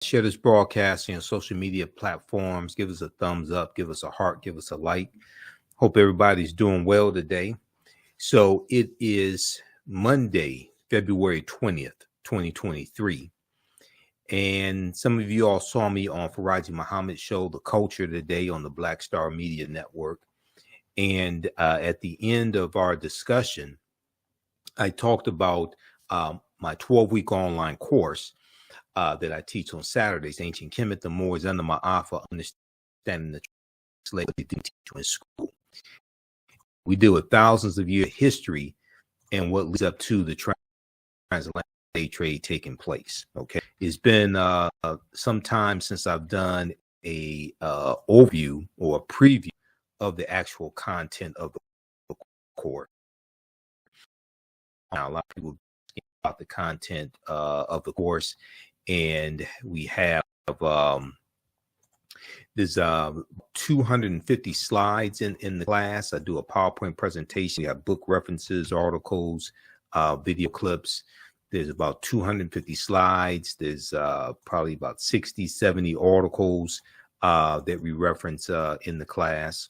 Share this broadcast on social media platforms. Give us a thumbs up, give us a heart, give us a like. Hope everybody's doing well today. So it is Monday, February 20th, 2023. And some of you all saw me on Faraji Muhammad's show, The Culture, today on the Black Star Media Network. And at the end of our discussion, I talked about my 12-week online course that I teach on Saturdays, Ancient Kemet, the Moors, under my Alpha, Understanding the Slavery in School. We deal with thousands of years of history and what leads up to the transatlantic slave trade taking place. Okay, it's been some time since I've done a overview or a preview of the actual content of the course. Now, a lot of people about the content of the course, and we have there's 250 slides in the class. I do a PowerPoint presentation. We have book references, articles, video clips. There's about 250 slides. There's probably about 60, 70 articles that we reference in the class.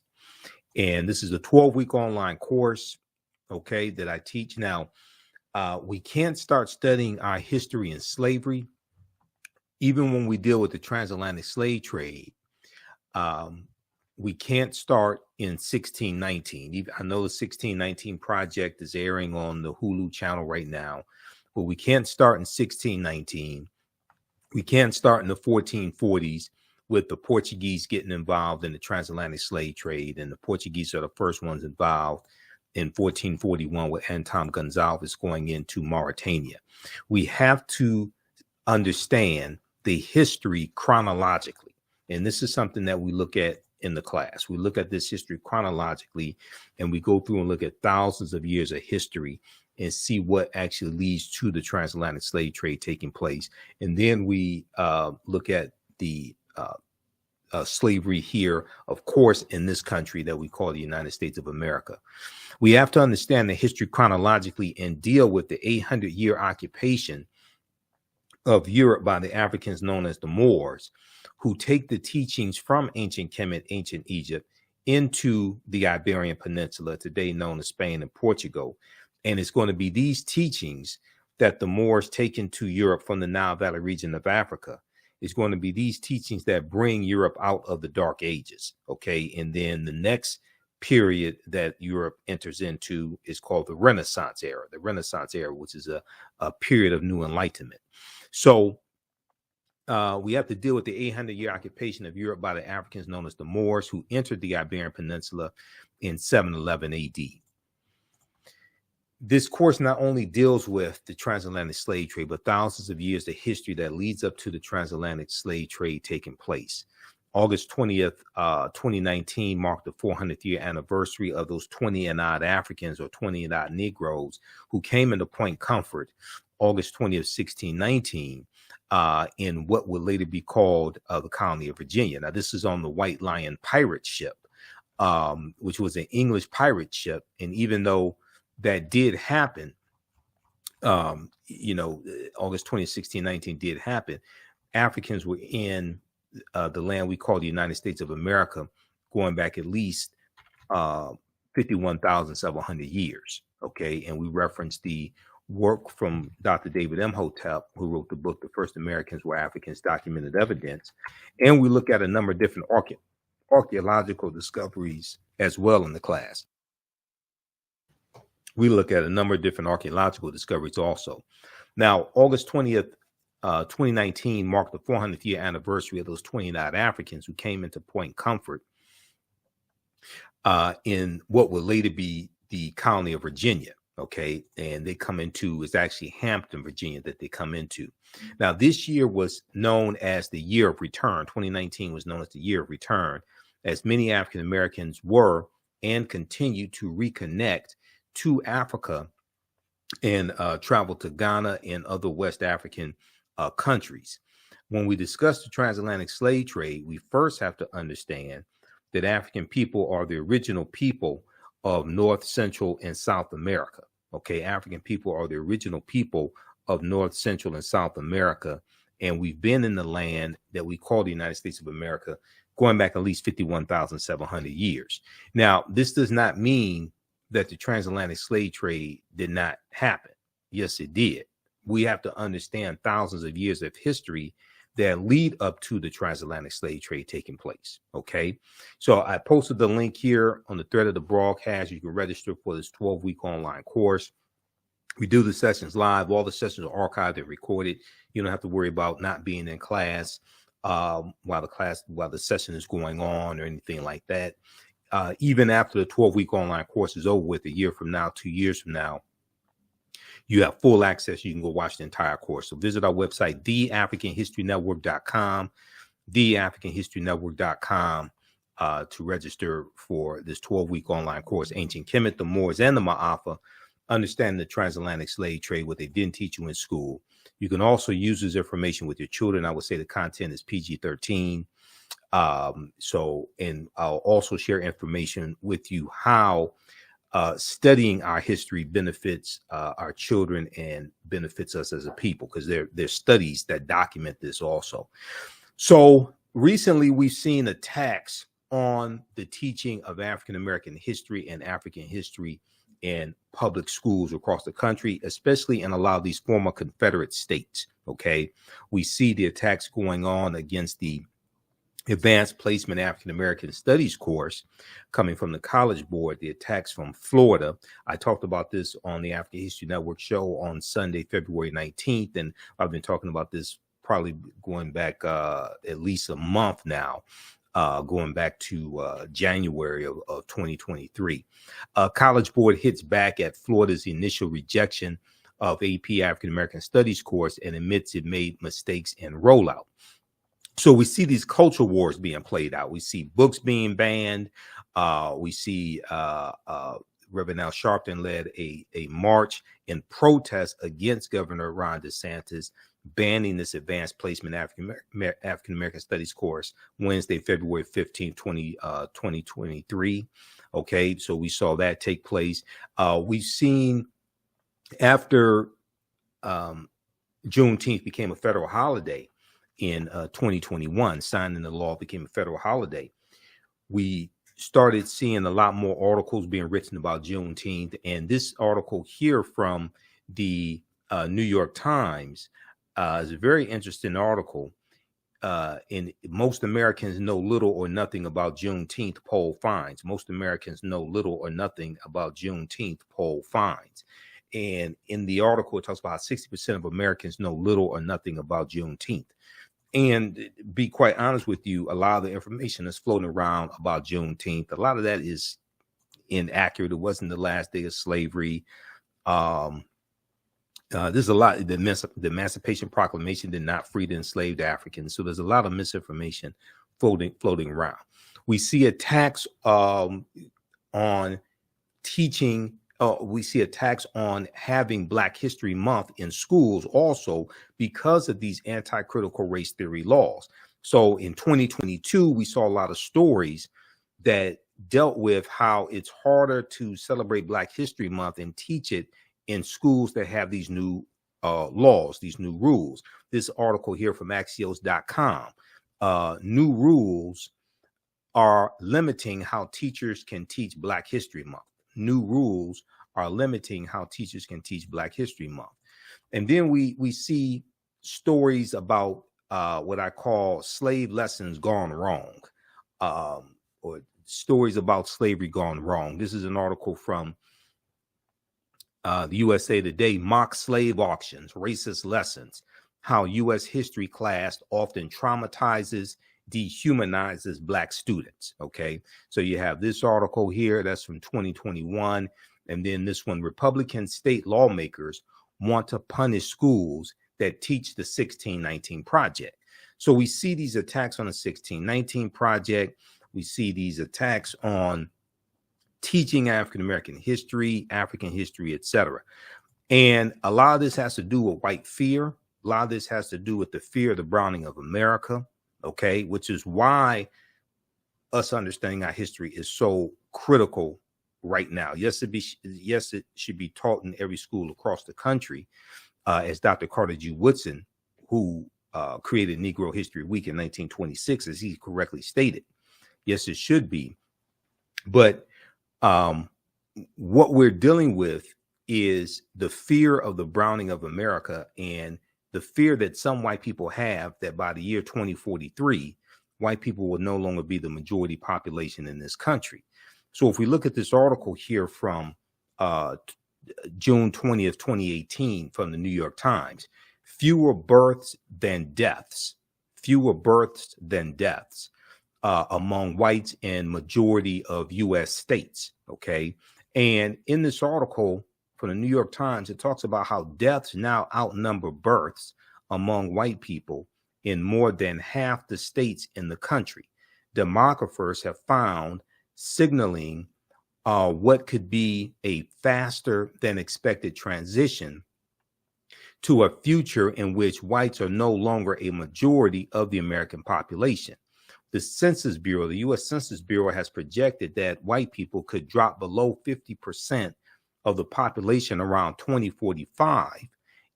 And this is a 12-week online course, okay, that I teach. Now, we can't start studying our history in slavery, even when we deal with the transatlantic slave trade. We can't start in 1619. I know the 1619 project is airing on the Hulu channel right now, but we can't start in 1619. We can't start in the 1440s with the Portuguese getting involved in the transatlantic slave trade, and the Portuguese are the first ones involved in 1441 with Anton Gonzalez going into Mauritania. We have to understand the history chronologically. And this is something that we look at in the class. We look at this history chronologically, and we go through and look at thousands of years of history and see what actually leads to the transatlantic slave trade taking place. And then we look at the slavery here, of course, in this country that we call the United States of America. We have to understand the history chronologically and deal with the 800-year occupation of Europe by the Africans known as the Moors, who take the teachings from ancient Kemet, ancient Egypt, into the Iberian Peninsula, today known as Spain and Portugal. And it's going to be these teachings that the Moors take into Europe from the Nile Valley region of Africa. It's going to be these teachings that bring Europe out of the Dark Ages, okay? And then the next period that Europe enters into is called the Renaissance era, which is a period of new enlightenment. So we have to deal with the 800-year occupation of Europe by the Africans known as the Moors, who entered the Iberian Peninsula in 711 AD. This course not only deals with the transatlantic slave trade, but thousands of years of history that leads up to the transatlantic slave trade taking place. August 20th, 2019 marked the 400th year anniversary of those 20 and odd Africans or 20 and odd Negroes who came into Point Comfort August 20th, 1619, in what would later be called the colony of Virginia. Now, this is on the White Lion pirate ship, which was an English pirate ship. And even though that did happen, August 20th, 1619 did happen, Africans were in the land we call the United States of America, going back at least 51,700 years. Okay. And we referenced the work from Dr. David Imhotep, who wrote the book, The First Americans Were Africans, Documented Evidence. And we look at a number of different archaeological discoveries as well in the class. We look at a number of different archaeological discoveries also. Now, August 20th, 2019 marked the 400th year anniversary of those 29 Africans who came into Point Comfort in what would later be the colony of Virginia. Okay, and they come into, it's actually Hampton, Virginia, that they come into. Now, this year was known as the year of return. 2019 was known as the year of return, as many African Americans were and continue to reconnect to Africa and travel to Ghana and other West African countries. When we discuss the transatlantic slave trade, we first have to understand that African people are the original people of North, Central, and South America. Okay, African people are the original people of North, Central, and South America, And we've been in the land that we call the United States of America going back at least 51,700 years. Now, this does not mean that the transatlantic slave trade did not happen. Yes, it did. We have to understand thousands of years of history that lead up to the transatlantic slave trade taking place. Okay. So I posted the link here on the thread of the broadcast. You can register for this 12-week online course. We do the sessions live. All the sessions are archived and recorded. You don't have to worry about not being in class while the session is going on or anything like that. Even after the 12-week online course is over with, a year from now, 2 years from now, you have full access. You can go watch the entire course. So visit our website, theafricanhistorynetwork.com, theafricanhistorynetwork.com, to register for this 12-week online course, Ancient Kemet, the Moors, and the Ma'afa, understanding the transatlantic slave trade, what they didn't teach you in school. You can also use this information with your children. I would say the content is PG-13. And I'll also share information with you how studying our history benefits our children and benefits us as a people, because there's studies that document this also. So recently we've seen attacks on the teaching of African-American history and African history in public schools across the country, especially in a lot of these former Confederate states. Okay, we see the attacks going on against the Advanced Placement African American Studies course coming from the College Board, the attacks from Florida. I talked about this on the African History Network show on Sunday, February 19th, and I've been talking about this probably going back at least a month now, going back to January of 2023. College Board hits back at Florida's initial rejection of AP African American Studies course and admits it made mistakes in rollout. So we see these culture wars being played out. We see books being banned. We see Reverend Al Sharpton led a march in protest against Governor Ron DeSantis banning this Advanced Placement African American Studies course Wednesday, February 15, 2023. Okay, so we saw that take place. We've seen after Juneteenth became a federal holiday in 2021, signing the law became a federal holiday, we started seeing a lot more articles being written about Juneteenth. And this article here from the New York Times is a very interesting article. And most Americans know little or nothing about Juneteenth, poll finds. Most Americans know little or nothing about Juneteenth, poll finds. And in the article, it talks about how 60% of Americans know little or nothing about Juneteenth. And be quite honest with you, a lot of the information that's floating around about Juneteenth, a lot of that is inaccurate. It wasn't the last day of slavery. There's a lot. The Emancipation Proclamation did not free the enslaved Africans. So there's a lot of misinformation floating around. We see attacks on teaching. We see attacks on having Black History Month in schools also because of these anti-critical race theory laws. So in 2022, we saw a lot of stories that dealt with how it's harder to celebrate Black History Month and teach it in schools that have these new laws, these new rules. This article here from Axios.com, new rules are limiting how teachers can teach Black History Month. New rules are limiting how teachers can teach Black History Month. And then we see stories about what I call slave lessons gone wrong, or stories about slavery gone wrong. This is an article from the USA Today, mock slave auctions, racist lessons, how U.S. history class often traumatizes, dehumanizes Black students. Okay, so you have this article here that's from 2021, and then this one, Republican state lawmakers want to punish schools that teach the 1619 Project. So we see these attacks on the 1619 Project. We see these attacks on teaching African-American history, African history, etc. And a lot of this has to do with white fear. A lot of this has to do with the fear of the browning of America. Okay, which is why us understanding our history is so critical right now. Yes, it should be taught in every school across the country, as Dr. Carter G. Woodson, who created Negro History Week in 1926, as he correctly stated. Yes, it should be. But what we're dealing with is the fear of the browning of America, and the fear that some white people have that by the year 2043, white people will no longer be the majority population in this country. So if we look at this article here from June 20th, 2018 from the New York Times, fewer births than deaths among whites in majority of U.S. states. Okay. And in this article from the New York Times, it talks about how deaths now outnumber births among white people in more than half the states in the country. Demographers have found signaling what could be a faster than expected transition to a future in which whites are no longer a majority of the American population. The Census Bureau, the U.S. Census Bureau, has projected that white people could drop below 50% of the population around 2045,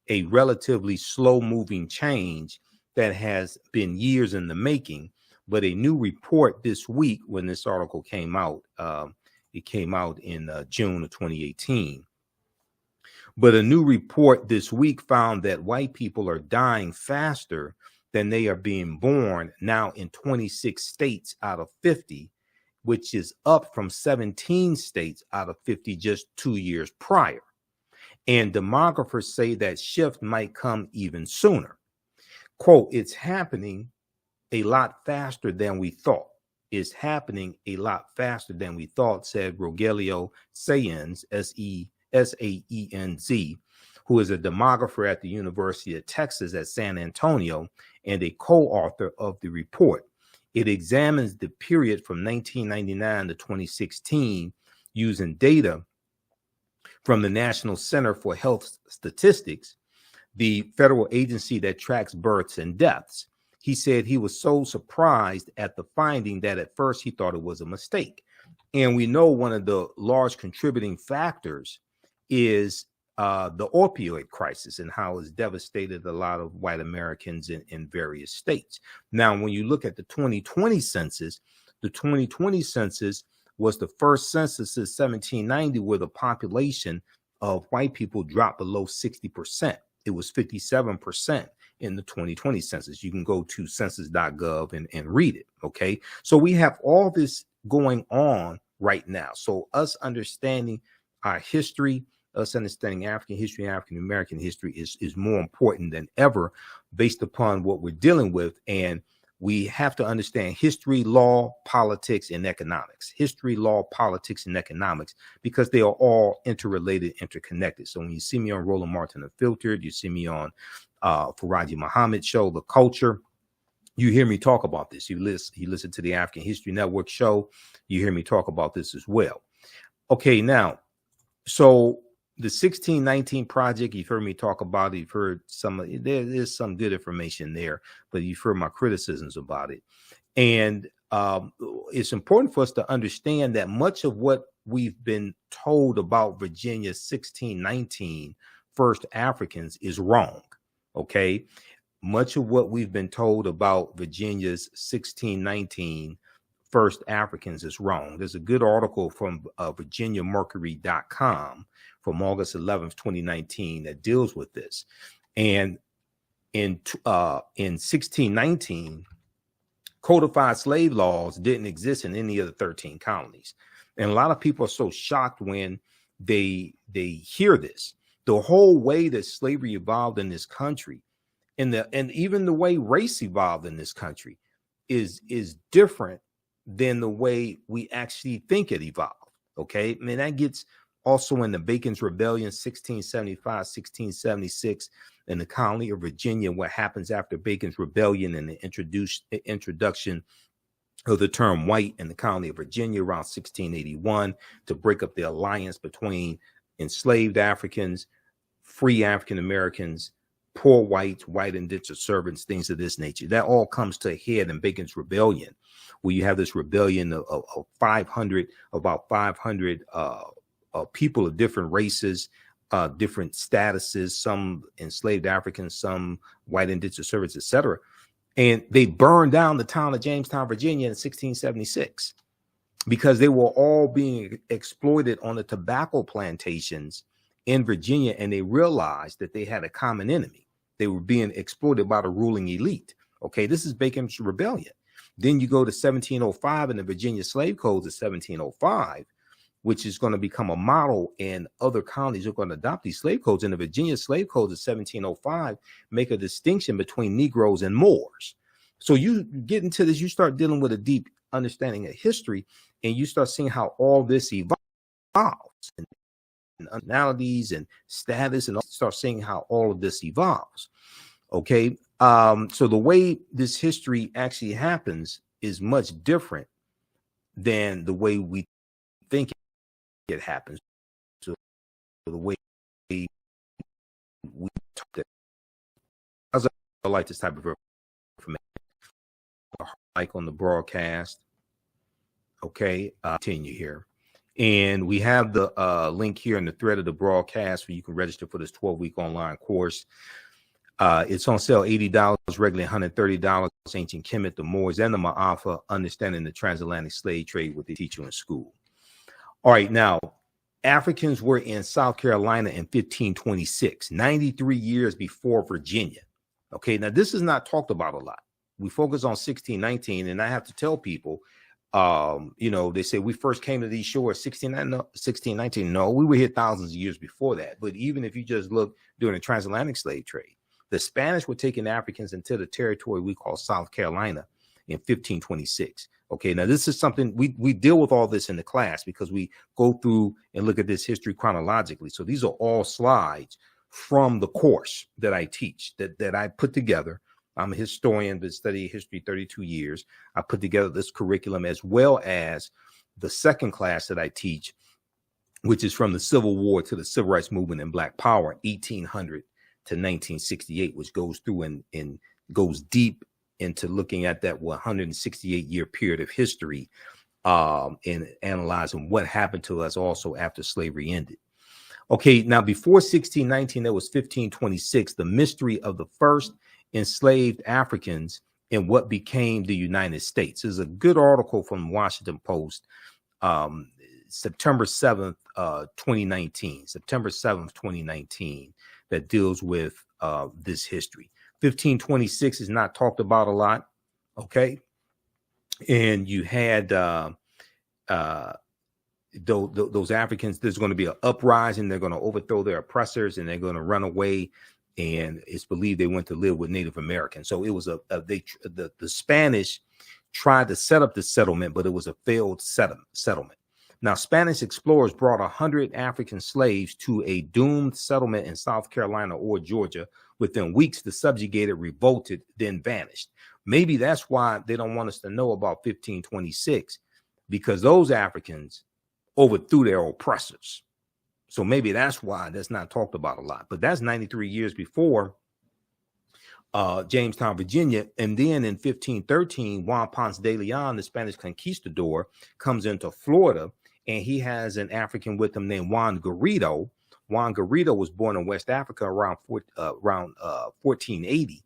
a relatively slow-moving change that has been years in the making. But a new report this week, when this article came out, it came out in June of 2018. But a new report this week found that white people are dying faster than they are being born now in 26 states out of 50, which is up from 17 states out of 50 just 2 years prior. And demographers say that shift might come even sooner. Quote, "It's happening a lot faster than we thought. It's happening a lot faster than we thought," said Rogelio Saenz, Saenz, who is a demographer at the University of Texas at San Antonio and a co-author of the report. It examines the period from 1999 to 2016 using data from the National Center for Health Statistics, the federal agency that tracks births and deaths. He said he was so surprised at the finding that at first he thought it was a mistake. And we know one of the large contributing factors is the opioid crisis and how it's devastated a lot of white Americans in various states. Now, when you look at the 2020 census, the 2020 census was the first census since 1790 where the population of white people dropped below 60%. It was 57% in the 2020 census. You can go to census.gov and read it. Okay. So we have all this going on right now. So us understanding our history, us understanding African history, African American history is more important than ever based upon what we're dealing with. And we have to understand history, law, politics, and economics. History, law, politics, and economics, because they are all interrelated, interconnected. So when you see me on Roland Martin Unfiltered, you see me on Faraji Muhammad show, The Culture, you hear me talk about this. You listen to the African History Network show, you hear me talk about this as well. Okay, now, so the 1619 project, you've heard me talk about it. You've heard there's some good information there, but you've heard my criticisms about it. And it's important for us to understand that much of what we've been told about Virginia's 1619 first Africans is wrong. Okay. Much of what we've been told about Virginia's 1619 first Africans is wrong. There's a good article from VirginiaMercury.com from August 11th, 2019 that deals with this. And in 1619, codified slave laws didn't exist in any of the 13 colonies. And a lot of people are so shocked when they hear this. The whole way that slavery evolved in this country and even the way race evolved in this country is different than the way we actually think it evolved. Okay. I mean, that gets also in the Bacon's Rebellion, 1675, 1676, in the colony of Virginia, what happens after Bacon's Rebellion and the introduction of the term white in the colony of Virginia around 1681 to break up the alliance between enslaved Africans, free African Americans, poor whites, white indentured servants, things of this nature. That all comes to a head in Bacon's Rebellion, where you have this rebellion of about 500 people of different races different statuses, some enslaved Africans, some white indentured servants, etc. And they burned down the town of Jamestown, Virginia in 1676 because they were all being exploited on the tobacco plantations in Virginia. And they realized that they had a common enemy. They were being exploited by the ruling elite. Okay, this is Bacon's Rebellion. Then you go to 1705 and the Virginia Slave Codes of 1705, which is going to become a model, and other counties are going to adopt these slave codes. And the Virginia Slave Codes of 1705 make a distinction between Negroes and Moors. So you get into this, you start dealing with a deep understanding of history, and you start seeing how all this evolves, and nationalities and status, and start seeing how all of this evolves. Okay, so the way this history actually happens is much different than the way we think it happens. So the way we talk it, I like this type of information. Like on the broadcast. Okay, continue here. And we have the link here in the thread of the broadcast where you can register for this 12-week online course. It's on sale $80, regularly $130. Ancient Kemet, the Moors, and the Ma'afa, understanding the transatlantic slave trade, what they teach you in school. All right, now, Africans were in South Carolina in 1526, 93 years before Virginia. Okay, now this is not talked about a lot. We focus on 1619, and I have to tell people, you know, they say we first came to these shores 1619. No, we were here thousands of years before that. But even if you just look during the transatlantic slave trade, the Spanish were taking Africans into the territory we call South Carolina in 1526. Okay, now this is something we deal with all this in the class because we go through and look at this history chronologically. So these are all slides from the course that I teach, that I put together. I'm a historian that studied history 32 years. I put together this curriculum as well as the second class that I teach, which is from the Civil War to the Civil Rights Movement and Black Power, 1800 to 1968, which goes through and goes deep into looking at that 168-year period of history and analyzing what happened to us also after slavery ended. Okay, now before 1619, there was 1526, the mystery of the first enslaved Africans in what became the United States. There's a good article from Washington Post, September 7th, 2019, September 7th, 2019, that deals with this history. 1526 is not talked about a lot, okay? And you had those Africans, there's going to be an uprising, they're going to overthrow their oppressors, and they're going to run away. And it's believed they went to live with Native Americans. So it was the Spanish tried to set up the settlement, but it was a failed settlement. Now, Spanish explorers brought 100 African slaves to a doomed settlement in South Carolina or Georgia. Within weeks, the subjugated revolted, then vanished. Maybe that's why they don't want us to know about 1526, because those Africans overthrew their oppressors. So maybe that's why that's not talked about a lot. But that's 93 years before Jamestown, Virginia. And then in 1513, Juan Ponce de Leon, the Spanish conquistador, comes into Florida, and he has an African with him named Juan Garrido. Juan Garrido was born in West Africa around 1480.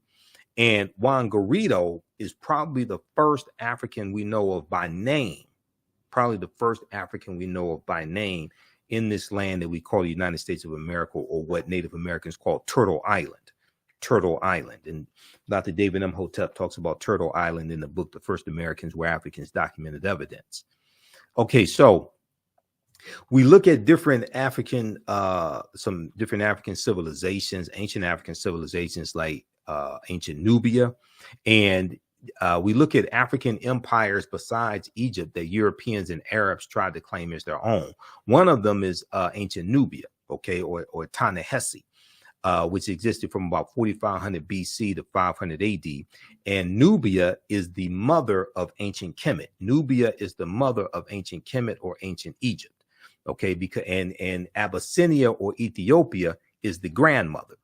And Juan Garrido is probably the first African we know of by name, in this land that we call the United States of America, or what Native Americans call Turtle Island. And Dr. David Imhotep talks about Turtle Island in the book, The First Americans Were Africans, Documented Evidence. Okay, so we look at different African, some different African civilizations, ancient African civilizations like ancient Nubia, and we look at African empires besides Egypt that Europeans and Arabs tried to claim as their own. One of them is ancient Nubia, okay, or Ta-Nehisi, which existed from about 4500 BC to 500 AD. And Nubia is the mother of ancient Kemet. Nubia is the mother of ancient Kemet or ancient Egypt, okay, because and Abyssinia or Ethiopia is the grandmother.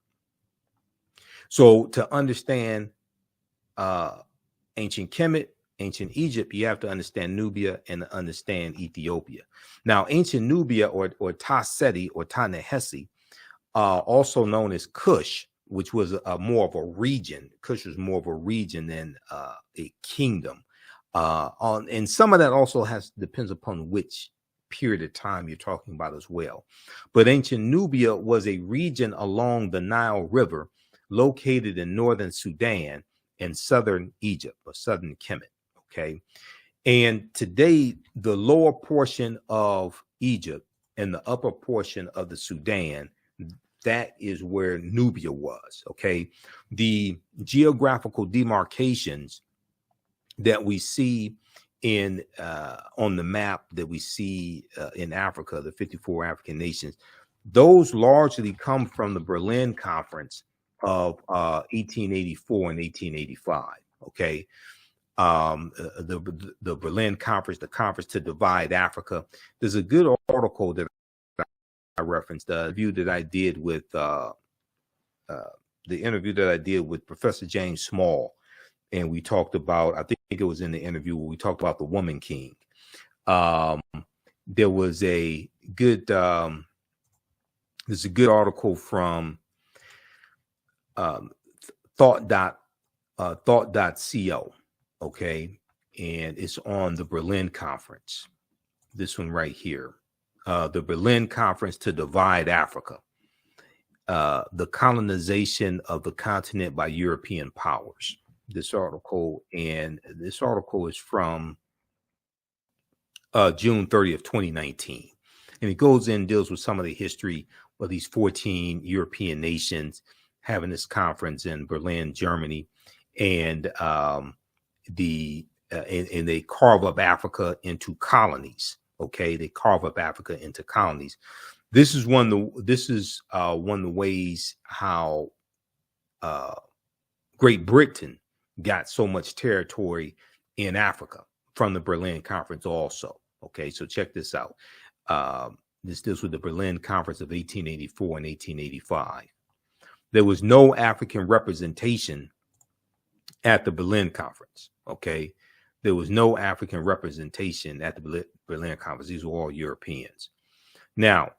So to understand ancient Kemet, ancient Egypt, you have to understand Nubia and understand Ethiopia. Now, ancient Nubia or Ta-Seti or Ta-Nehisi also known as Kush, which was more of a region. Kush was more of a region than a kingdom. And some of that also depends upon which period of time you're talking about as well. But ancient Nubia was a region along the Nile River located in northern Sudan and southern Egypt or southern Kemet. Okay. And today, the lower portion of Egypt and the upper portion of the Sudan, that is where Nubia was. Okay. The geographical demarcations that we see in on the map that we see in Africa, the 54 African nations, those largely come from the Berlin Conference of 1884 and 1885. Okay. The Berlin Conference, the conference to divide Africa. There's a good article that I referenced, the interview that I did with Professor James Small, and we talked about, I think it was in the interview where we talked about the Woman King. There was a good there's a good article from thought.co. Okay, and it's on the Berlin Conference. This one right here, the Berlin Conference to divide Africa, the colonization of the continent by European powers. This article is from June 30th, 2019. And it goes in, deals with some of the history of these 14 European nations having this conference in Berlin, Germany. And they carve up Africa into colonies. Okay, they carve up Africa into colonies. This is one of the ways how Great Britain got so much territory in Africa from the Berlin Conference also. Okay, so check this out. This deals with the Berlin Conference of 1884 and 1885. There was no African representation at the Berlin Conference. Okay, there was no African representation at the Berlin Conference. These were all Europeans. Now,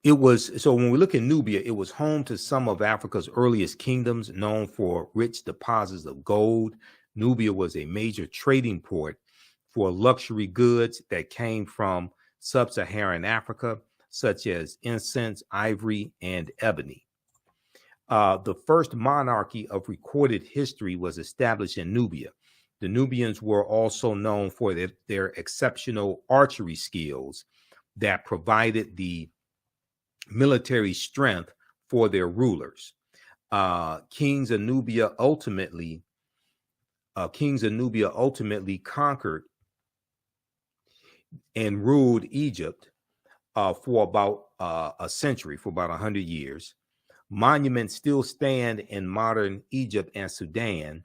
it was, so when we look at Nubia, it was home to some of Africa's earliest kingdoms, known for rich deposits of gold. Nubia was a major trading port for luxury goods that came from sub-Saharan Africa, such as incense, ivory, and ebony. The first monarchy of recorded history was established in Nubia. The Nubians were also known for their exceptional archery skills that provided the military strength for their rulers. Kings of Nubia ultimately conquered and ruled Egypt for about a century, for about 100 years. Monuments still stand in modern Egypt and Sudan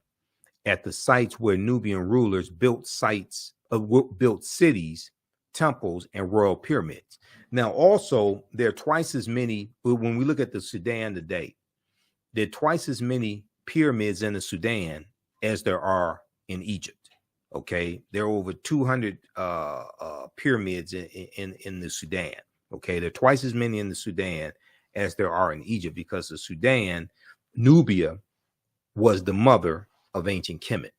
at the sites where Nubian rulers built cities, temples, and royal pyramids. Now, also, there are twice as many, when we look at the Sudan today, there are twice as many pyramids in the Sudan as there are in Egypt. Okay, there are over 200 pyramids in the Sudan. Okay, there are twice as many in the Sudan as there are in Egypt, because the Sudan, Nubia, was the mother of ancient Kemet.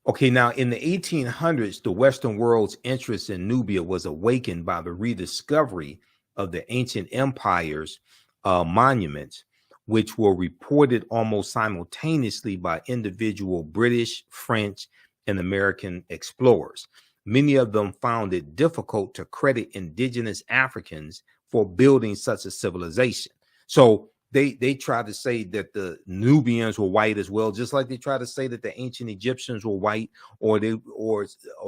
Okay, now in the 1800s, the Western world's interest in Nubia was awakened by the rediscovery of the ancient empire's monuments, which were reported almost simultaneously by individual British, French, and American explorers. Many of them found it difficult to credit indigenous Africans for building such a civilization. So they tried to say that the Nubians were white as well, just like they tried to say that the ancient Egyptians were white, or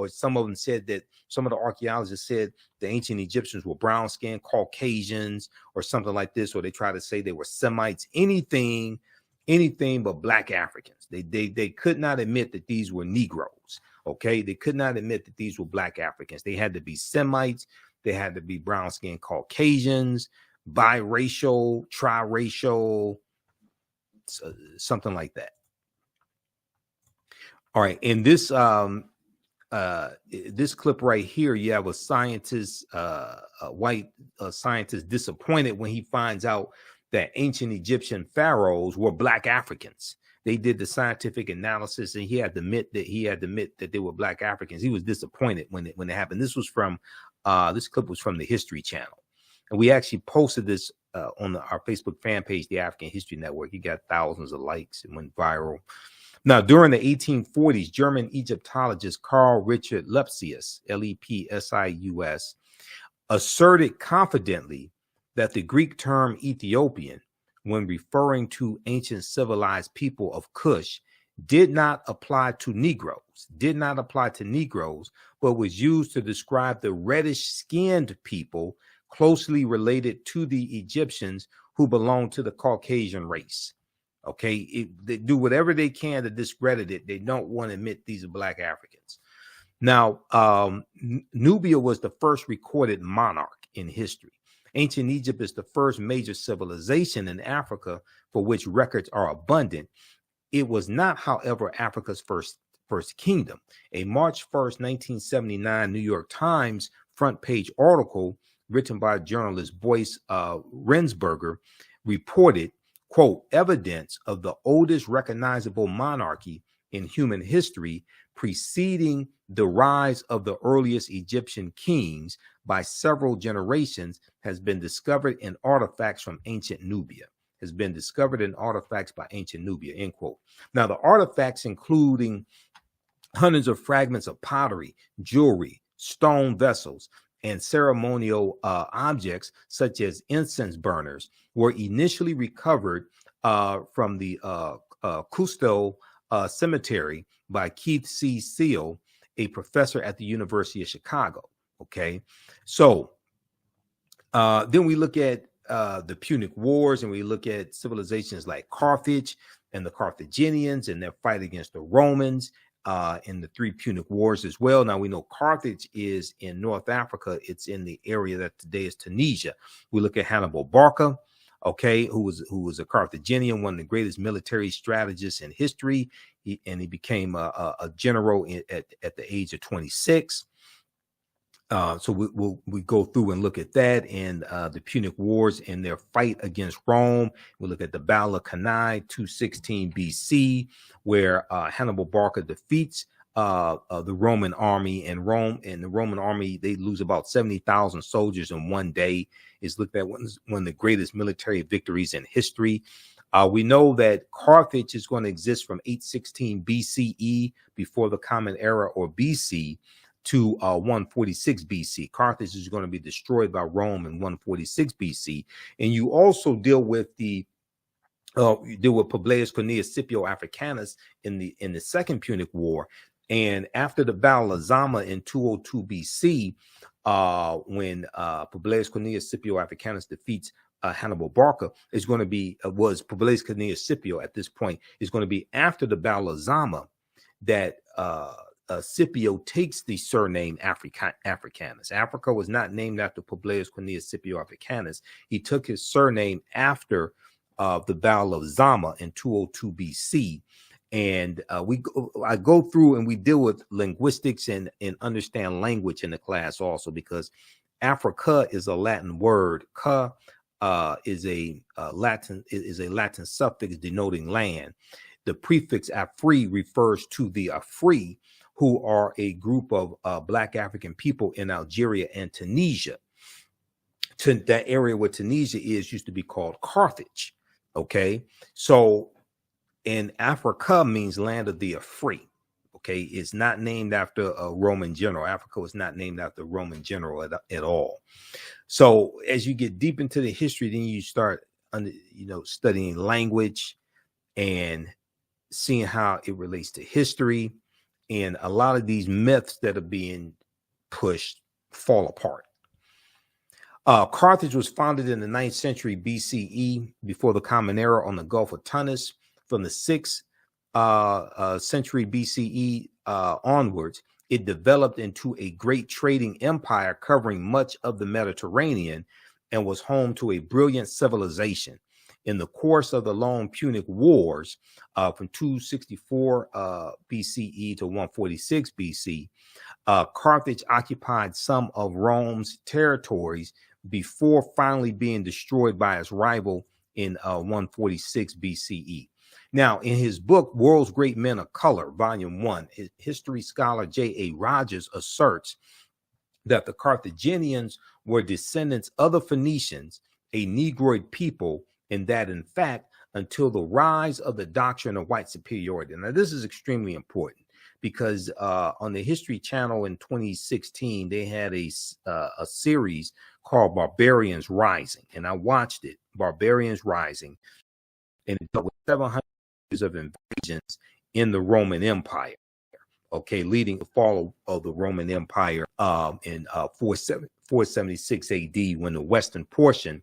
some of them said that, some of the archaeologists said the ancient Egyptians were brown skinned Caucasians or something like this, or they tried to say they were Semites, anything but black Africans. They could not admit that these were Negroes. Okay, they could not admit that these were black Africans. They had to be Semites, they had to be brown skinned Caucasians, biracial, triracial, something like that. All right, and this this clip right here, you have a scientist, a white scientist, disappointed when he finds out that ancient Egyptian pharaohs were Black Africans. They did the scientific analysis, and he had to admit that they were Black Africans. He was disappointed when it happened. This was from this clip was from the History Channel, and we actually posted this on our Facebook fan page, the African History Network. He got thousands of likes. It went viral. Now, during the 1840s, German Egyptologist Carl Richard Lepsius, Lepsius, asserted confidently that the Greek term Ethiopian, when referring to ancient civilized people of Kush, did not apply to Negroes, but was used to describe the reddish-skinned people closely related to the Egyptians who belonged to the Caucasian race. Okay, they do whatever they can to discredit it. They don't want to admit these are Black Africans. Now, Nubia was the first recorded monarch in history. Ancient Egypt is the first major civilization in Africa for which records are abundant. It was not, however, Africa's first kingdom. A March 1st, 1979 New York Times front page article written by journalist Boyce Rensberger reported, quote, evidence of the oldest recognizable monarchy in human history preceding the rise of the earliest Egyptian kings by several generations has been discovered in artifacts from ancient Nubia. End quote. Now, the artifacts including hundreds of fragments of pottery, jewelry, stone vessels, and ceremonial objects such as incense burners were initially recovered from the Cusco Cemetery by Keith C. Seal, a professor at the University of Chicago. Okay, so then we look at the Punic Wars, and we look at civilizations like Carthage and the Carthaginians and their fight against the Romans in the three Punic Wars as well. Now we know Carthage is in North Africa. It's in the area that today is Tunisia. We look at Hannibal Barca, okay, who was a Carthaginian, one of the greatest military strategists in history. He became a general at the age of 26. So we go through and look at that and the Punic Wars and their fight against Rome. We look at the Battle of Cannae, 216 BC, where Hannibal Barca defeats the Roman army, and the Roman army, they lose about 70,000 soldiers in one day. It's looked at one of the greatest military victories in history. We know that Carthage is going to exist from 816 BCE, before the Common Era, or BC, to 146 BC. Carthage is going to be destroyed by Rome in 146 BC. And you also deal with Publius Cornelius Scipio Africanus in the Second Punic War. And after the Battle of Zama in 202 BC, when Publius Cornelius Scipio Africanus defeats Hannibal Barca, was Publius Cornelius Scipio at this point, is going to be after the Battle of Zama that Scipio takes the surname Africanus. Africa was not named after Publius Cornelius Scipio Africanus. He took his surname after the Battle of Zama in 202 BC. And I go through and we deal with linguistics and understand language in the class also, because Africa is a Latin word. Ca is a Latin suffix denoting land. The prefix Afri refers to the Afri, who are a group of Black African people in Algeria and Tunisia. That area where Tunisia used to be called Carthage. Okay, so in Africa means land of the Afri. Okay, it's not named after a Roman general. Africa was not named after a Roman general at all. So as you get deep into the history, then you start studying language and seeing how it relates to history. And a lot of these myths that are being pushed fall apart. Carthage was founded in the 9th century BCE, before the Common Era, on the Gulf of Tunis. From the 6th century BCE onwards, it developed into a great trading empire covering much of the Mediterranean, and was home to a brilliant civilization. in the course of the long Punic Wars from 264 BCE to 146 BC, Carthage occupied some of Rome's territories before finally being destroyed by its rival in 146 BCE. Now, in his book, World's Great Men of Color, Volume 1, history scholar J.A. Rogers asserts that the Carthaginians were descendants of the Phoenicians, a Negroid people, and that, in fact, until the rise of the doctrine of white superiority. Now, this is extremely important because on the History Channel in 2016, they had a series called Barbarians Rising, and I watched it, Barbarians Rising, and it dealt with 700 years of invasions in the Roman Empire. Okay, leading the fall of the Roman Empire in 476 AD, when the western portion,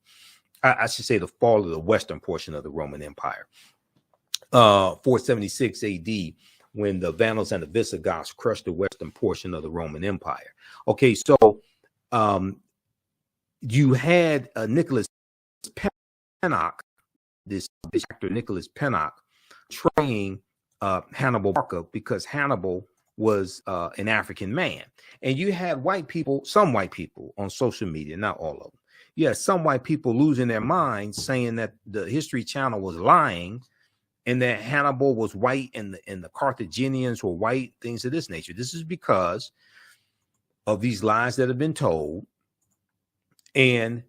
I should say the fall of the western portion of the Roman Empire. 476 AD, when the Vandals and the Visigoths crushed the western portion of the Roman Empire. Okay, so you had Nicholas Pennock, this actor Nicholas Pennock, portraying Hannibal Barca because Hannibal was an African man. And you had white people, some white people on social media, not all of them. Yeah, some white people losing their minds saying that the History Channel was lying and that Hannibal was white and the Carthaginians were white, things of this nature. This is because of these lies that have been told. And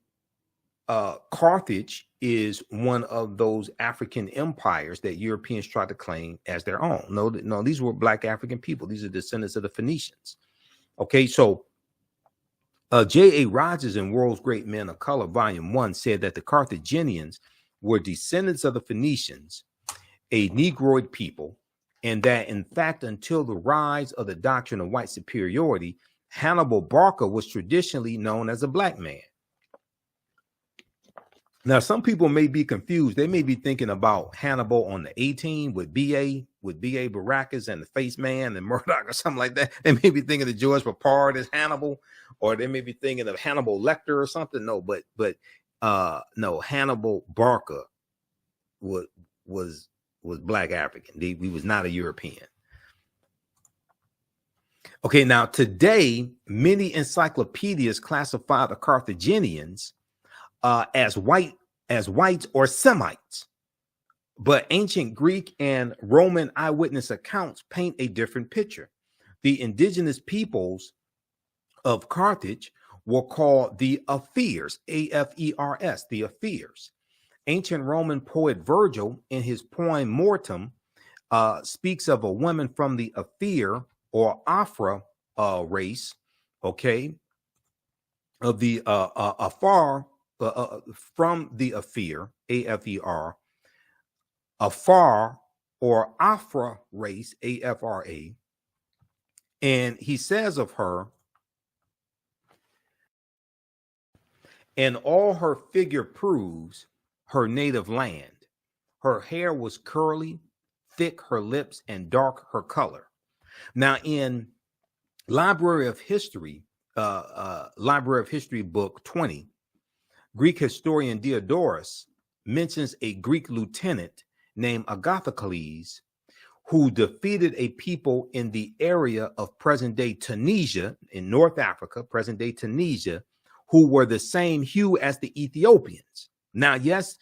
Carthage is one of those African empires that Europeans tried to claim as their own. No, these were Black African people. These are descendants of the Phoenicians. Okay, so J.A. Rogers in World's Great Men of Color, Volume 1, said that the Carthaginians were descendants of the Phoenicians, a Negroid people, and that, in fact, until the rise of the doctrine of white superiority, Hannibal Barca was traditionally known as a Black man. Now, some people may be confused. They may be thinking about Hannibal on the A-Team with B.A. Baracus and the Face Man and Murdoch or something like that. They may be thinking of George Papard as Hannibal, or they may be thinking of Hannibal Lecter or something. No, but no, Hannibal Barca was Black African. He was not a European. Okay, now today, many encyclopedias classify the Carthaginians as whites or Semites, but ancient Greek and Roman eyewitness accounts paint a different picture. The indigenous peoples of Carthage were called the Afars, A-F-E-R-S, the Afars. Ancient Roman poet Virgil, in his poem Mortem, speaks of a woman from the Afar or Afra race, okay, of the Afar. From the Afar, A-F-E-R, Afar or Afra race, A-F-R-A, and he says of her, and all her figure proves her native land. Her hair was curly, thick her lips, and dark her color. Now, in Library of History book 20, Greek historian Diodorus mentions a Greek lieutenant named Agathocles who defeated a people in the area of present-day Tunisia in North Africa, present-day Tunisia, who were the same hue as the Ethiopians. Now, yes,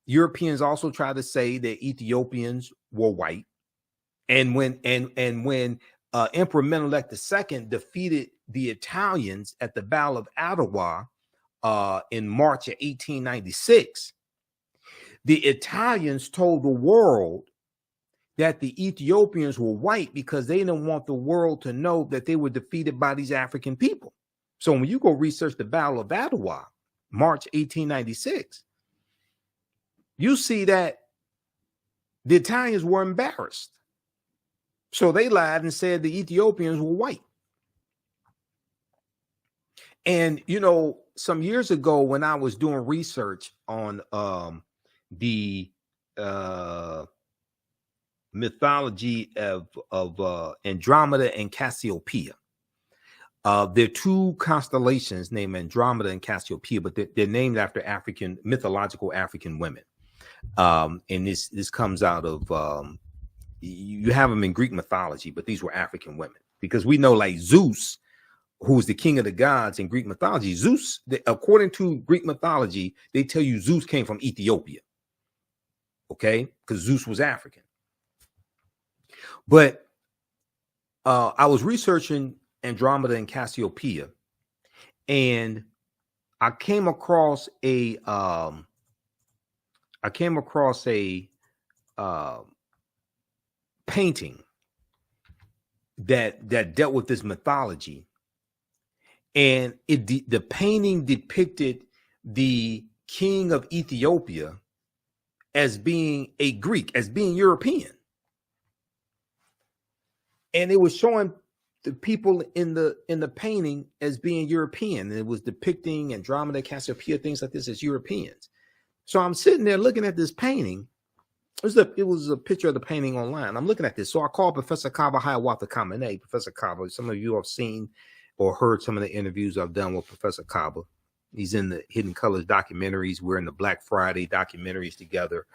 Europeans also try to say that Ethiopians were white. And when Emperor Menelik II defeated the Italians at the Battle of Adwa, in March of 1896, the Italians told the world that the Ethiopians were white because they didn't want the world to know that they were defeated by these African people. So when you go research the Battle of Adwa, March 1896, you see that the Italians were embarrassed. So they lied and said the Ethiopians were white. And, you know, some years ago when I was doing research on the mythology of Andromeda and Cassiopeia, there are two constellations named Andromeda and Cassiopeia, but they're named after mythological African women. And this comes out of you have them in Greek mythology, but these were African women, because we know like Zeus, who's the king of the gods in Greek mythology. Zeus, according to Greek mythology, they tell you Zeus came from Ethiopia. Okay, because Zeus was African. But I was researching Andromeda and Cassiopeia, and I came across a painting that dealt with this mythology, and the painting depicted the king of Ethiopia as being a Greek, as being European. And it was showing the people in the painting as being European. And it was depicting Andromeda, Cassiopeia, things like this as Europeans. So I'm sitting there looking at this painting. It was a picture of the painting online. I'm looking at this. So I called Professor Kaba Hiawatha Kamene. Professor Kaba, some of you have seen or heard some of the interviews I've done with Professor Kaba. He's in the Hidden Colors documentaries. We're in the Black Friday documentaries together.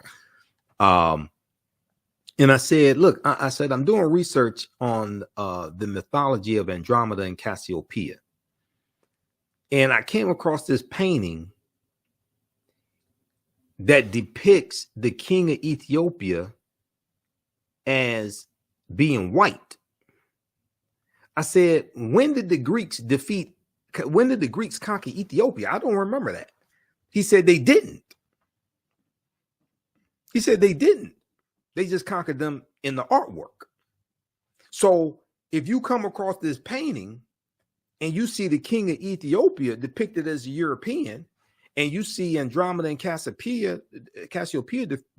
And I said, look, I said, I'm doing research on the mythology of Andromeda and Cassiopeia. And I came across this painting that depicts the king of Ethiopia as being white. I said, when did the Greeks conquer Ethiopia? I don't remember that. He said they didn't. He said they didn't. They just conquered them in the artwork. So if you come across this painting and you see the king of Ethiopia depicted as a European, and you see Andromeda and Cassiopeia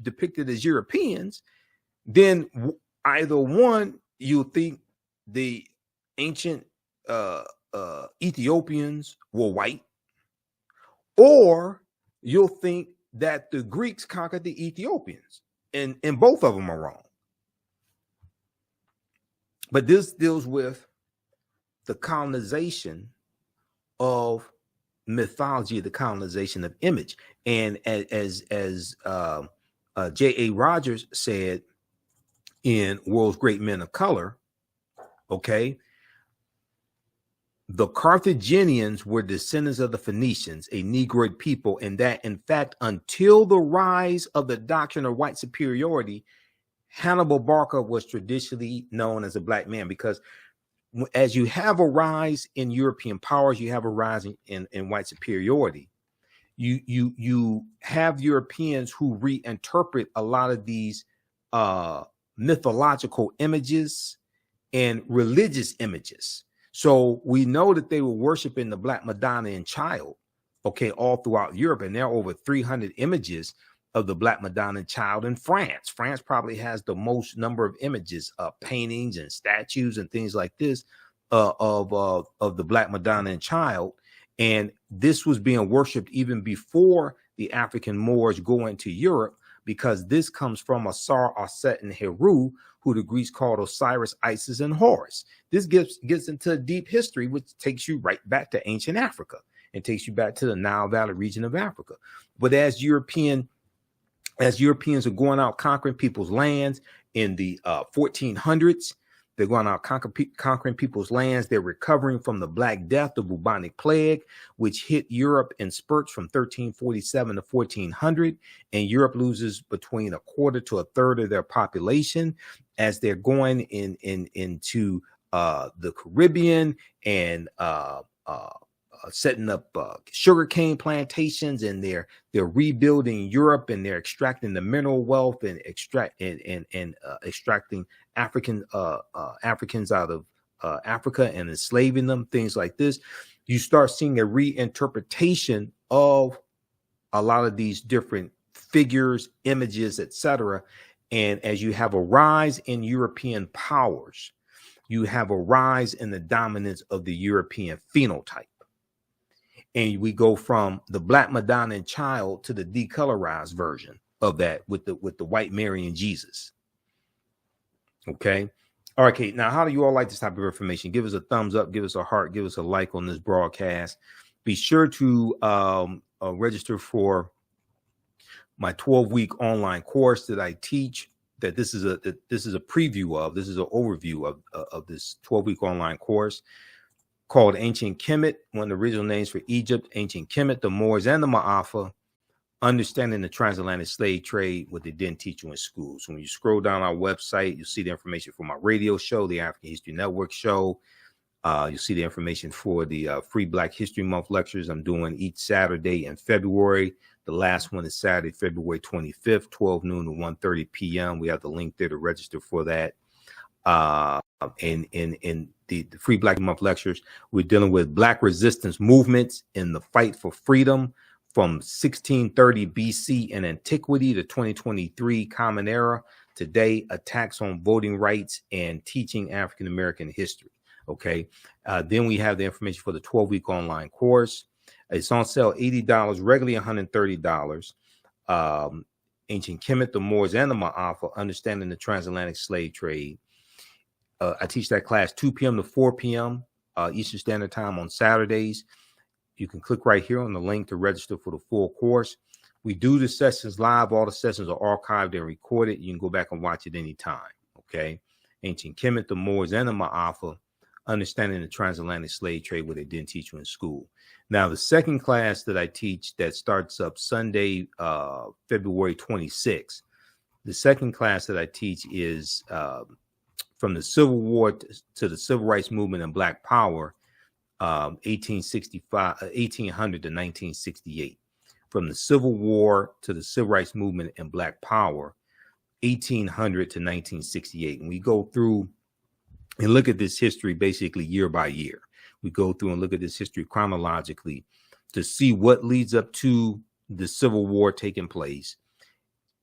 depicted as Europeans, then either one, you think the ancient Ethiopians were white, or you'll think that the Greeks conquered the Ethiopians. And both of them are wrong. But this deals with the colonization of mythology, the colonization of image. And as J.A. Rogers said in World's Great Men of Color, okay, the Carthaginians were descendants of the Phoenicians, a Negroid people, and that, in fact, until the rise of the doctrine of white superiority, Hannibal Barca was traditionally known as a black man, because as you have a rise in European powers, you have a rise in white superiority. You have Europeans who reinterpret a lot of these mythological images and religious images. So we know that they were worshiping the Black Madonna Child, okay, all throughout Europe. And there are over 300 images of the Black Madonna Child in France. France probably has the most number of images, paintings and statues and things like this of the Black Madonna Child. And this was being worshipped even before the African Moors go into Europe, because this comes from Asar, Aset, and Heru, who the Greeks called Osiris, Isis, and Horus. This gets into a deep history, which takes you right back to ancient Africa and takes you back to the Nile Valley region of Africa. But as Europeans are going out conquering people's lands in the 1400s, they're going out conquering people's lands. They're recovering from the Black Death, the bubonic plague, which hit Europe in spurts from 1347 to 1400. And Europe loses between a quarter to a third of their population as they're going into the Caribbean and setting up sugarcane plantations, and they're rebuilding Europe, and they're extracting the mineral wealth and extracting Africans out of Africa and enslaving them, things like this. You start seeing a reinterpretation of a lot of these different figures, images, etc. And as you have a rise in European powers, you have a rise in the dominance of the European phenotype. And we go from the Black Madonna Child to the decolorized version of that with the white Mary and Jesus. Okay. All right, Kate. Now, how do you all like this type of information? Give us a thumbs up, give us a heart, give us a like on this broadcast. Be sure to register for my 12-week online course that I teach, that this is a preview of, this is an overview of this 12-week online course called Ancient Kemet, one of the original names for Egypt, Ancient Kemet, the Moors, and the Ma'afa, Understanding the Transatlantic Slave Trade, what they didn't teach you in school. So when you scroll down our website, you'll see the information for my radio show, the African History Network show. You'll see the information for the Free Black History Month lectures I'm doing each Saturday in February. The last one is Saturday, February 25th, 12 noon to 1:30 p.m. We have the link there to register for that. In the Free Black Month lectures, we're dealing with Black resistance movements in the fight for freedom from 1630 BC in antiquity to 2023 Common Era. Today, attacks on voting rights and teaching African American history. Okay. Then we have the information for the 12-week online course. It's on sale $80, regularly $130. Ancient Kemet, the Moors, and the Ma'afa, Understanding the Transatlantic Slave Trade. I teach that class 2 p.m. to 4 p.m. Eastern Standard Time on Saturdays. You can click right here on the link to register for the full course. We do the sessions live. All the sessions are archived and recorded. You can go back and watch it anytime. Okay. Ancient Kemet, the Moors, and the Ma'afa, Understanding the Transatlantic Slave Trade, what they didn't teach you in school. Now, the second class that I teach that starts up Sunday, February 26th. The second class that I teach is from the Civil War to the Civil Rights Movement and Black Power, 1800 to 1968. From the Civil War to the Civil Rights Movement and Black Power, 1800 to 1968. And we go through and look at this history basically year by year. We go through and look at this history chronologically to see what leads up to the Civil War taking place.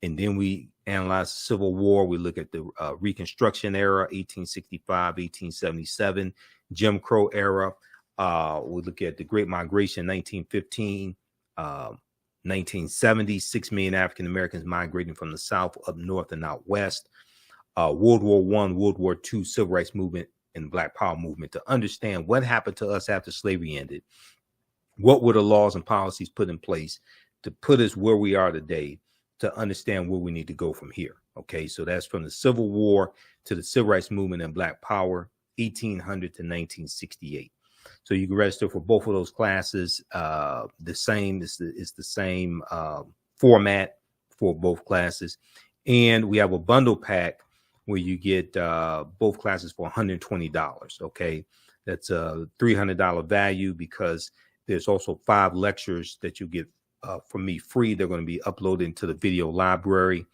And then we analyze the Civil War. We look at the Reconstruction era, 1865, 1877, Jim Crow era. We look at the Great Migration, 1915, 1970, 6 million African Americans migrating from the South up north and out west. World War I, World War II, Civil Rights Movement, and Black Power movement, to understand what happened to us after slavery ended. What were the laws and policies put in place to put us where we are today, to understand where we need to go from here. Okay, so that's from the Civil War to the Civil Rights Movement and Black Power, 1800 to 1968. So you can register for both of those classes. The same is the same format for both classes, and we have a bundle pack where you get both classes for $120. Okay, that's a $300 value, because there's also 5 lectures that you get from me free. They're going to be uploaded into the video library.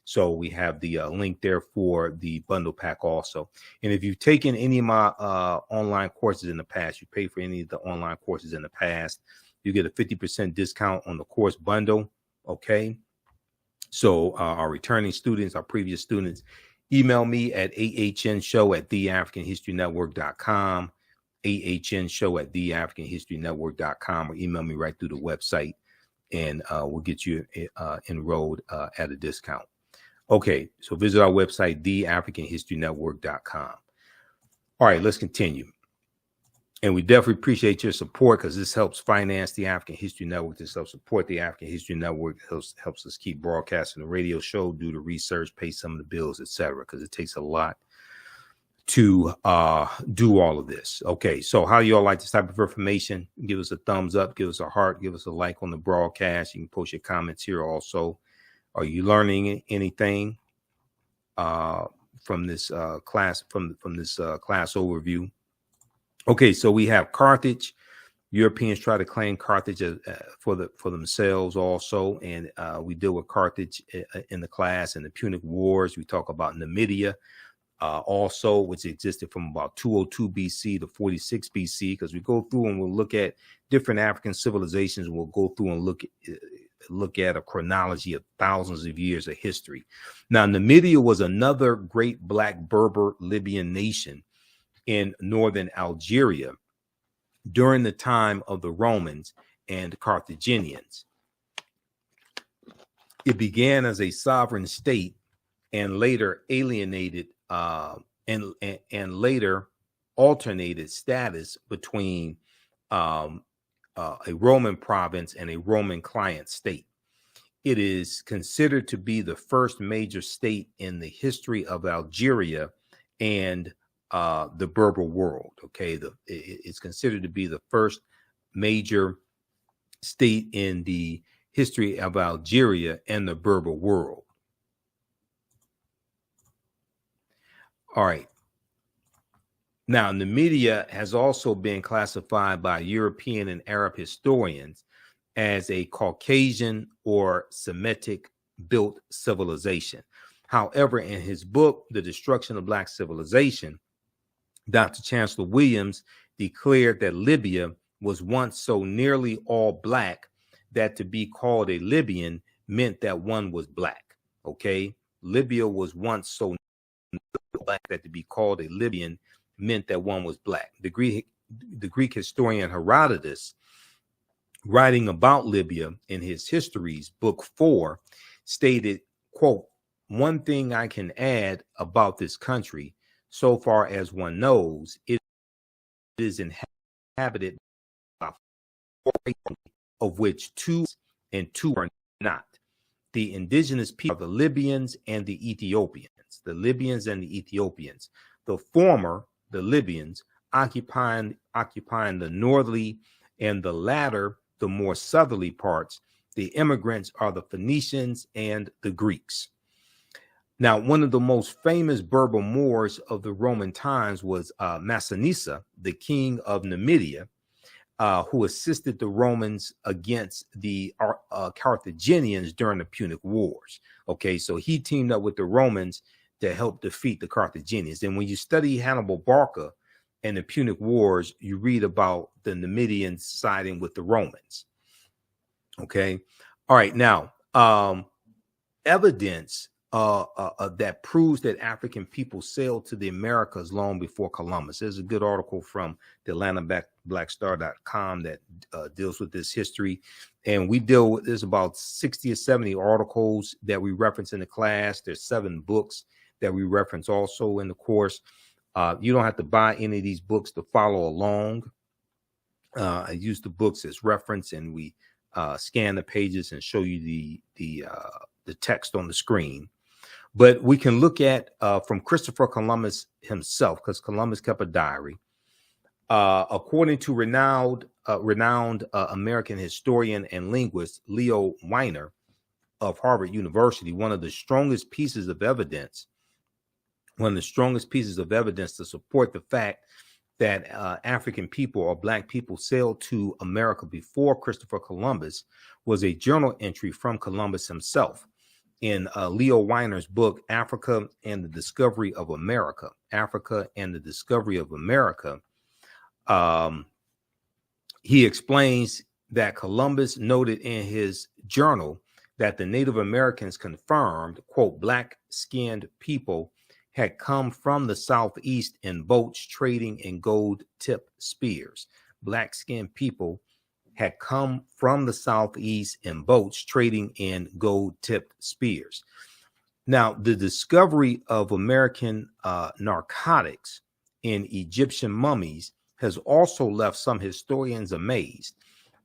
So we have the link there for the bundle pack also. And if you've taken any of my online courses in the past, you pay for any of the online courses in the past, you get a 50% discount on the course bundle. Okay. So our returning students, our previous students, email me at ahnshow@theafricanhistorynetwork.com, ahnshow@theafricanhistorynetwork.com, or email me right through the website, and we'll get you enrolled at a discount. Okay, so visit our website, theafricanhistorynetwork.com. All right, let's continue. And we definitely appreciate your support, because this helps finance the African History Network. This helps support the African History Network. Helps us keep broadcasting the radio show, do the research, pay some of the bills, etc., because it takes a lot to do all of this. Okay, so how do you all like this type of information? Give us a thumbs up, give us a heart, give us a like on the broadcast. You can post your comments here also. Are you learning anything from this class, from this class overview? Okay, so we have Carthage. Europeans try to claim Carthage for themselves also, and we deal with Carthage in the class, and the Punic Wars. We talk about Numidia also, which existed from about 202 BC to 46 BC, because we go through and we'll look at different African civilizations. We'll go through and look at a chronology of thousands of years of history. Now, Numidia was another great Black Berber Libyan nation in northern Algeria during the time of the Romans and Carthaginians. It began as a sovereign state and later alienated and later alternated status between a Roman province and a Roman client state. it is considered to be the first major state in the history of Algeria and the Berber world. Okay, it's considered to be the first major state in the history of Algeria and the Berber world. All right. Now, Numidia has also been classified by European and Arab historians as a Caucasian or Semitic built civilization. However, in his book, The Destruction of Black Civilization, Dr. Chancellor Williams declared that Libya was once so nearly all black that to be called a Libyan meant that one was black. Okay, Libya was once so black that to be called a Libyan meant that one was black. The Greek historian Herodotus, writing about Libya in his Histories, Book 4, stated, quote, "One thing I can add about this country, so far as one knows, it is inhabited by 4 people, of which 2 and 2 are not. The indigenous people are the Libyans and the Ethiopians. The Libyans and the Ethiopians. The former, the Libyans, occupying the northerly, and the latter, the more southerly parts. The immigrants are the Phoenicians and the Greeks." Now, one of the most famous Berber Moors of the Roman times was Massinissa, the king of Numidia, who assisted the Romans against the Carthaginians during the Punic Wars. Okay, so he teamed up with the Romans to help defeat the Carthaginians. And when you study Hannibal Barca and the Punic Wars, you read about the Numidians siding with the Romans. Okay, all right. Now, evidence that proves that African people sailed to the Americas long before Columbus. There's a good article from the AtlantaBlackStar.com that deals with this history. And we deal with, there's about 60 or 70 articles that we reference in the class. There's 7 books that we reference also in the course. You don't have to buy any of these books to follow along. I use the books as reference, and we scan the pages and show you the text on the screen. But we can look at from Christopher Columbus himself, because Columbus kept a diary. According to renowned American historian and linguist Leo Weiner of Harvard University, one of the strongest pieces of evidence to support the fact that African people or Black people sailed to America before Christopher Columbus was a journal entry from Columbus himself. In Leo Weiner's book, Africa and the Discovery of America, he explains that Columbus noted in his journal that the Native Americans confirmed, quote, black-skinned people had come from the southeast in boats trading in gold-tipped spears. Black-skinned people had come from the southeast in boats trading in gold-tipped spears. Now, the discovery of American narcotics in Egyptian mummies has also left some historians amazed.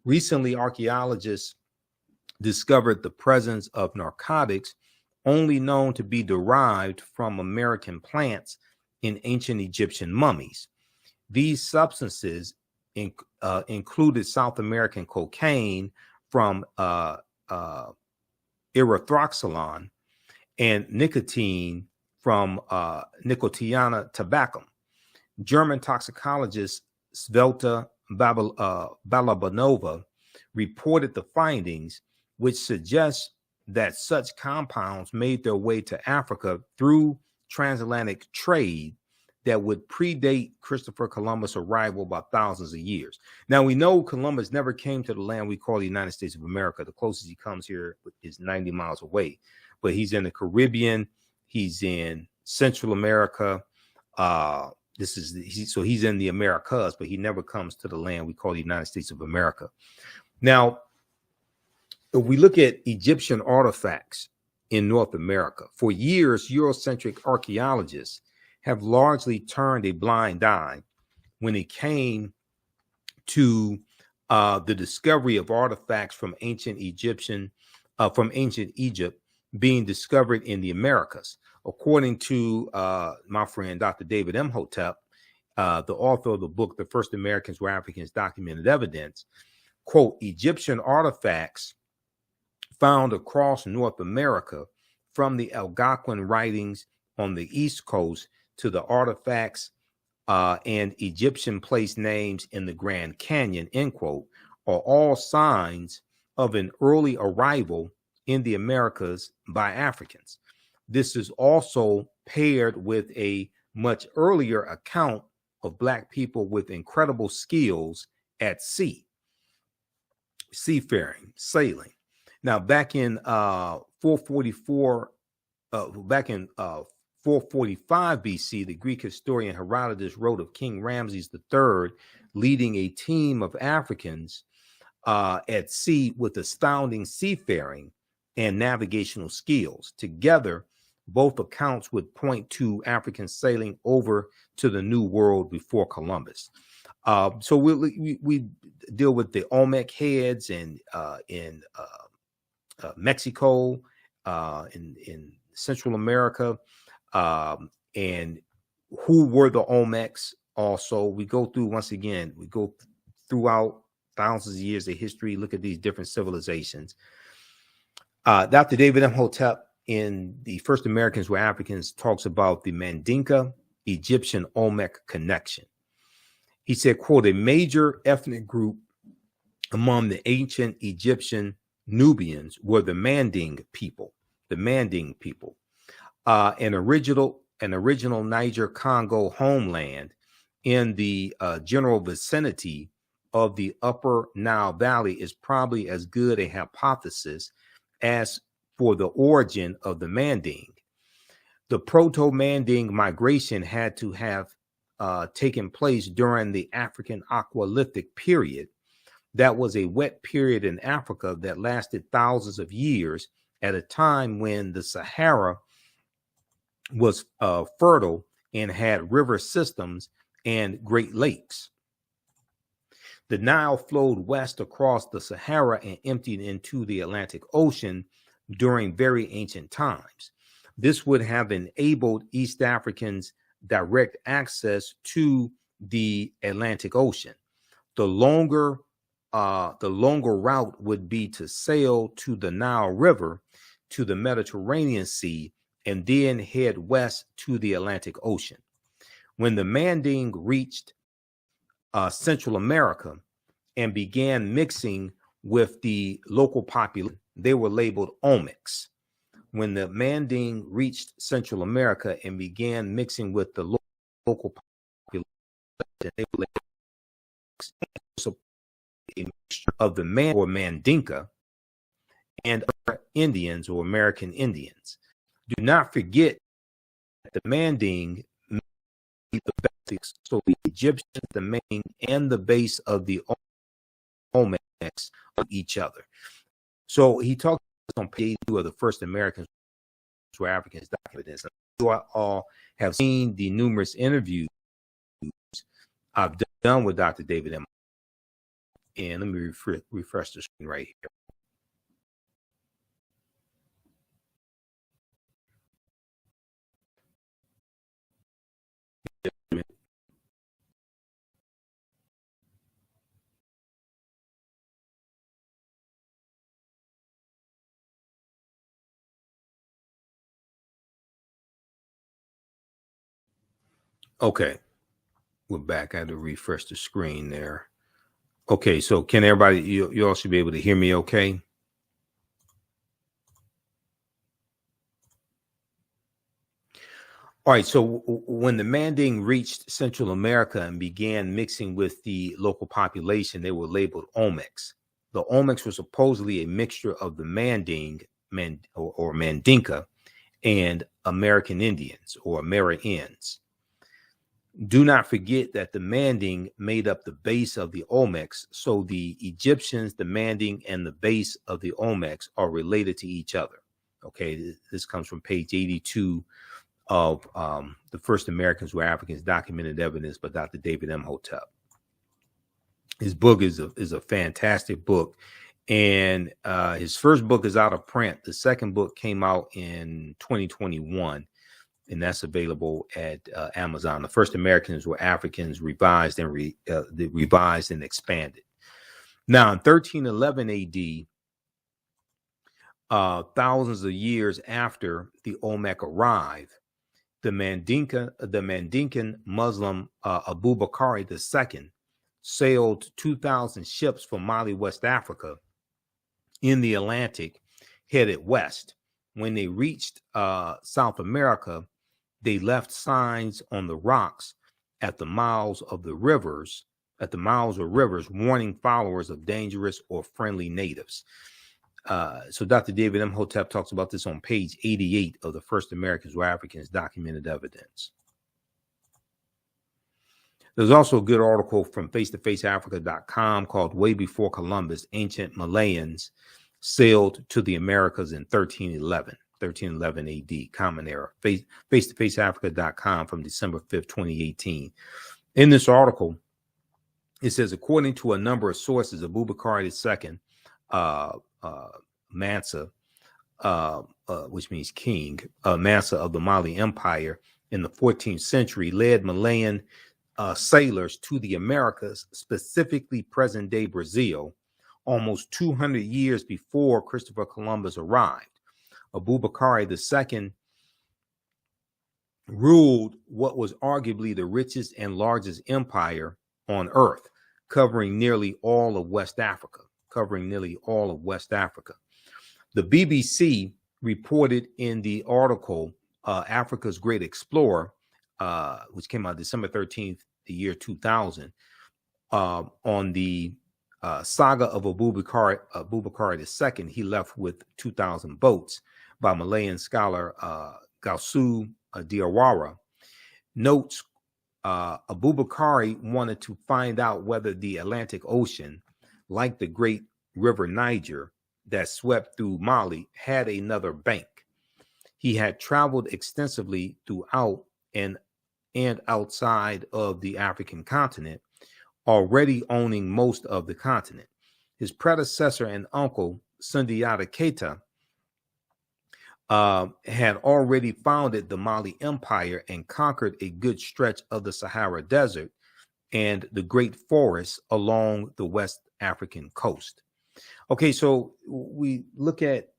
Recently, archaeologists discovered the presence of narcotics only known to be derived from American plants in ancient Egyptian mummies. These substances included South American cocaine from erythroxylon and nicotine from Nicotiana tabacum. German toxicologist Svelta Balabanova reported the findings, which suggest that such compounds made their way to Africa through transatlantic trade that would predate Christopher Columbus' arrival by thousands of years. Now, we know Columbus never came to the land we call the United States of America. The closest he comes here is 90 miles away, but he's in the Caribbean. He's in Central America. So he's in the Americas, but he never comes to the land we call the United States of America. Now, if we look at Egyptian artifacts in North America, for years, Eurocentric archaeologists have largely turned a blind eye when it came to the discovery of artifacts from ancient Egyptian from ancient Egypt being discovered in the Americas. According to my friend Dr. David Imhotep, the author of the book, The First Americans Were Africans, Documented Evidence, quote, Egyptian artifacts found across North America, from the Algonquin writings on the East Coast to the artifacts and Egyptian place names in the Grand Canyon, end quote, are all signs of an early arrival in the Americas by Africans. This is also paired with a much earlier account of Black people with incredible skills at sea, seafaring, sailing. Now, back in 445 BC, the Greek historian Herodotus wrote of King Ramses III leading a team of Africans at sea with astounding seafaring and navigational skills. Together, both accounts would point to African sailing over to the New World before Columbus. So we deal with the Olmec heads in Mexico, in Central America, and who were the Olmecs. Also, we go through, once again, we go throughout thousands of years of history, look at these different civilizations. Dr. David Imhotep in The First Americans Were Africans talks about the Mandinka Egyptian Olmec connection. He said, quote, a major ethnic group among the ancient Egyptian Nubians were the Manding people, an original Niger Congo homeland in the general vicinity of the Upper Nile Valley is probably as good a hypothesis as for the origin of the Manding. The Proto-Manding migration had to have taken place during the African Aqualithic period. That was a wet period in Africa that lasted thousands of years at a time when the Sahara was fertile and had river systems and Great Lakes. The Nile flowed west across the Sahara and emptied into the Atlantic Ocean during very ancient times. This would have enabled East Africans direct access to the Atlantic Ocean. The longer route would be to sail to the Nile River, to the Mediterranean Sea, and then head west to the Atlantic Ocean. When the Manding reached Central America and began mixing with the local population, they were labeled Olmecs. When the Manding reached Central America and began mixing with the local population, they were labeled so a mixture of the Man or Mandinka and Indians or American Indians. Do not forget that the Manding made the basics, so the Egyptians, the main and the base of the Olmecs of each other. So he talks on page 2 of The First Americans Were Africans, Documents. You all have seen the numerous interviews I've done with Dr. David M. And let me refresh the screen right here. Okay, we're back. I had to refresh the screen there. Okay, so can everybody, you all should be able to hear me okay? All right, so when the Manding reached Central America and began mixing with the local population, they were labeled Olmecs. The Olmecs were supposedly a mixture of the Manding or Mandinka and American Indians or Americans. Do not forget that the Manding made up the base of the Olmecs, so the Egyptians, the Manding, and the base of the Olmecs are related to each other. Okay, this comes from page 82 of The First Americans Were Africans, Documented Evidence by Dr. David Imhotep. His book is a fantastic book, And his first book is out of print. The second book came out in 2021, and that's available at Amazon. The First Americans Were Africans, revised and expanded. Now, in 1311 AD, thousands of years after the Olmec arrived, the Mandinkan Muslim Abu Bakr II sailed 2,000 ships from Mali, West Africa, in the Atlantic, headed west. When they reached South America, they left signs on the rocks at the mouths of rivers, warning followers of dangerous or friendly natives. So Dr. David Imhotep talks about this on page 88 of the First Americans Were Africans Documented Evidence. There's also a good article from face-to-faceafrica.com called Way Before Columbus, Ancient Malayans Sailed to the Americas in 1311 AD, Common Era, face-to-faceafrica.com from December 5th, 2018. In this article, it says, according to a number of sources, Abu Bakr II, Mansa, which means king, Mansa of the Mali Empire in the 14th century, led Malayan sailors to the Americas, specifically present-day Brazil, almost 200 years before Christopher Columbus arrived. Abu Bakr II ruled what was arguably the richest and largest empire on earth, covering nearly all of West Africa. The BBC reported in the article, Africa's Great Explorer, which came out December 13th, the year 2000, on the saga of Abu Bakr II, he left with 2,000 boats, by Malayan scholar Gausu Diawara, notes Abu Bakr wanted to find out whether the Atlantic Ocean, like the great river Niger that swept through Mali, had another bank. He had traveled extensively throughout and outside of the African continent, already owning most of the continent. His predecessor and uncle, Sundiata Keita, had already founded the Mali Empire and conquered a good stretch of the Sahara Desert and the great forests along the West African coast. Okay, so we look at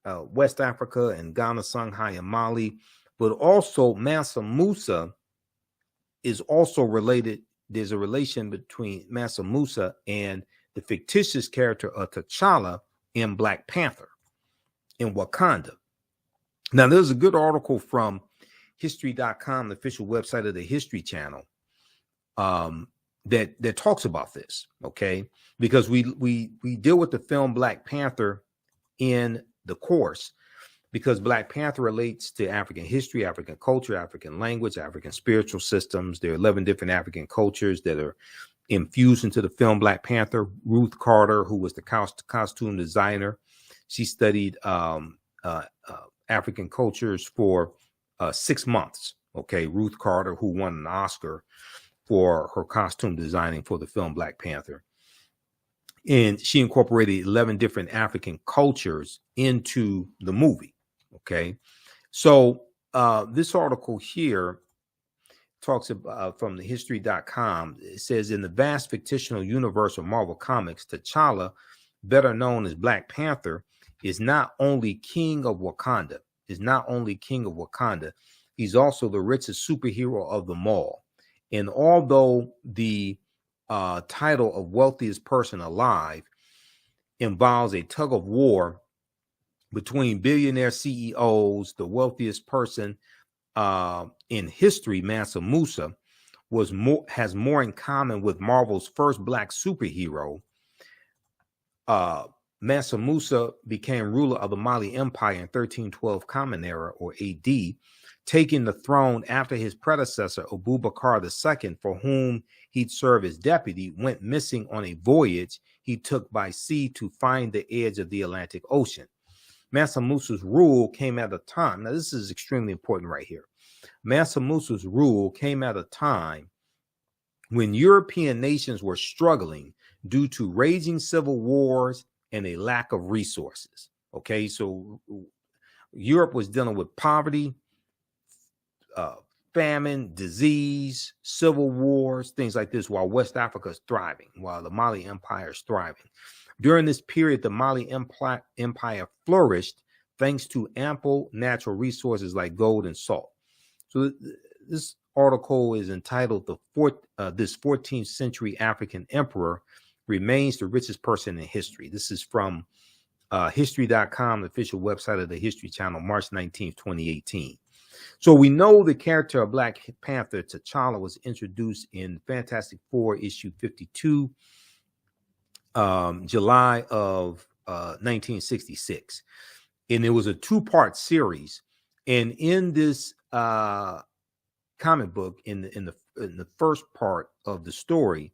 West Africa and Ghana, Songhai, and Mali, but also Mansa Musa is also related. There's a relation between Mansa Musa and the fictitious character of T'Challa in Black Panther in Wakanda. Now, there's a good article from history.com, the official website of the History Channel, that talks about this, okay? Because we deal with the film Black Panther in the course, because Black Panther relates to African history, African culture, African language, African spiritual systems. There are 11 different African cultures that are infused into the film Black Panther. Ruth Carter, who was the costume designer, she studied African cultures for 6 months. Okay, Ruth Carter, who won an Oscar for her costume designing for the film Black Panther. And she incorporated 11 different African cultures into the movie. Okay, so this article here talks about from the history.com. It says, in the vast fictional universe of Marvel Comics, T'Challa, better known as Black Panther, is not only king of Wakanda, he's also the richest superhero of them all. And although the title of wealthiest person alive involves a tug of war between billionaire CEOs, the wealthiest person in history, Mansa Musa, has more in common with Marvel's first black superhero. Mansa Musa became ruler of the Mali Empire in 1312 Common Era, or AD, taking the throne after his predecessor, Abu Bakr II, for whom he'd served as deputy, went missing on a voyage he took by sea to find the edge of the Atlantic Ocean. Mansa Musa's rule came at a time, now this is extremely important right here. Mansa Musa's rule came at a time when European nations were struggling due to raging civil wars and a lack of resources. Okay, so Europe was dealing with poverty, famine, disease, civil wars, things like this, while West Africa is thriving, while the Mali Empire is thriving. During this period, the Mali Empire flourished thanks to ample natural resources like gold and salt. So this article is entitled This 14th Century African Emperor Remains the Richest Person in History. This is from history.com, the official website of the History Channel, March 19th, 2018. So we know the character of Black Panther, T'Challa, was introduced in Fantastic Four issue 52, July of 1966. And it was a two-part series. And in this comic book, in the first part of the story,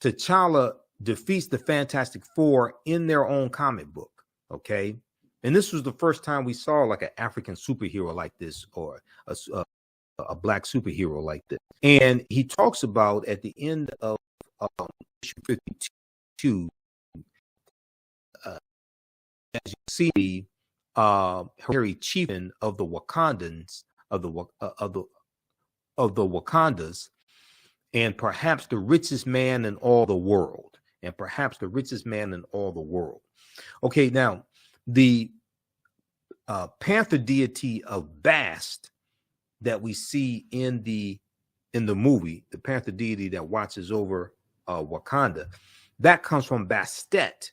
T'Challa defeats the Fantastic Four in their own comic book. Okay. And this was the first time we saw like an African superhero like this, or a Black superhero like this. And he talks about at the end of issue 52, as you see, Harry Chieftain of the Wakandans, of the Wakandas, and perhaps the richest man in all the world, Okay, now the Panther deity of Bast that we see in the movie, the Panther deity that watches over Wakanda, that comes from Bastet,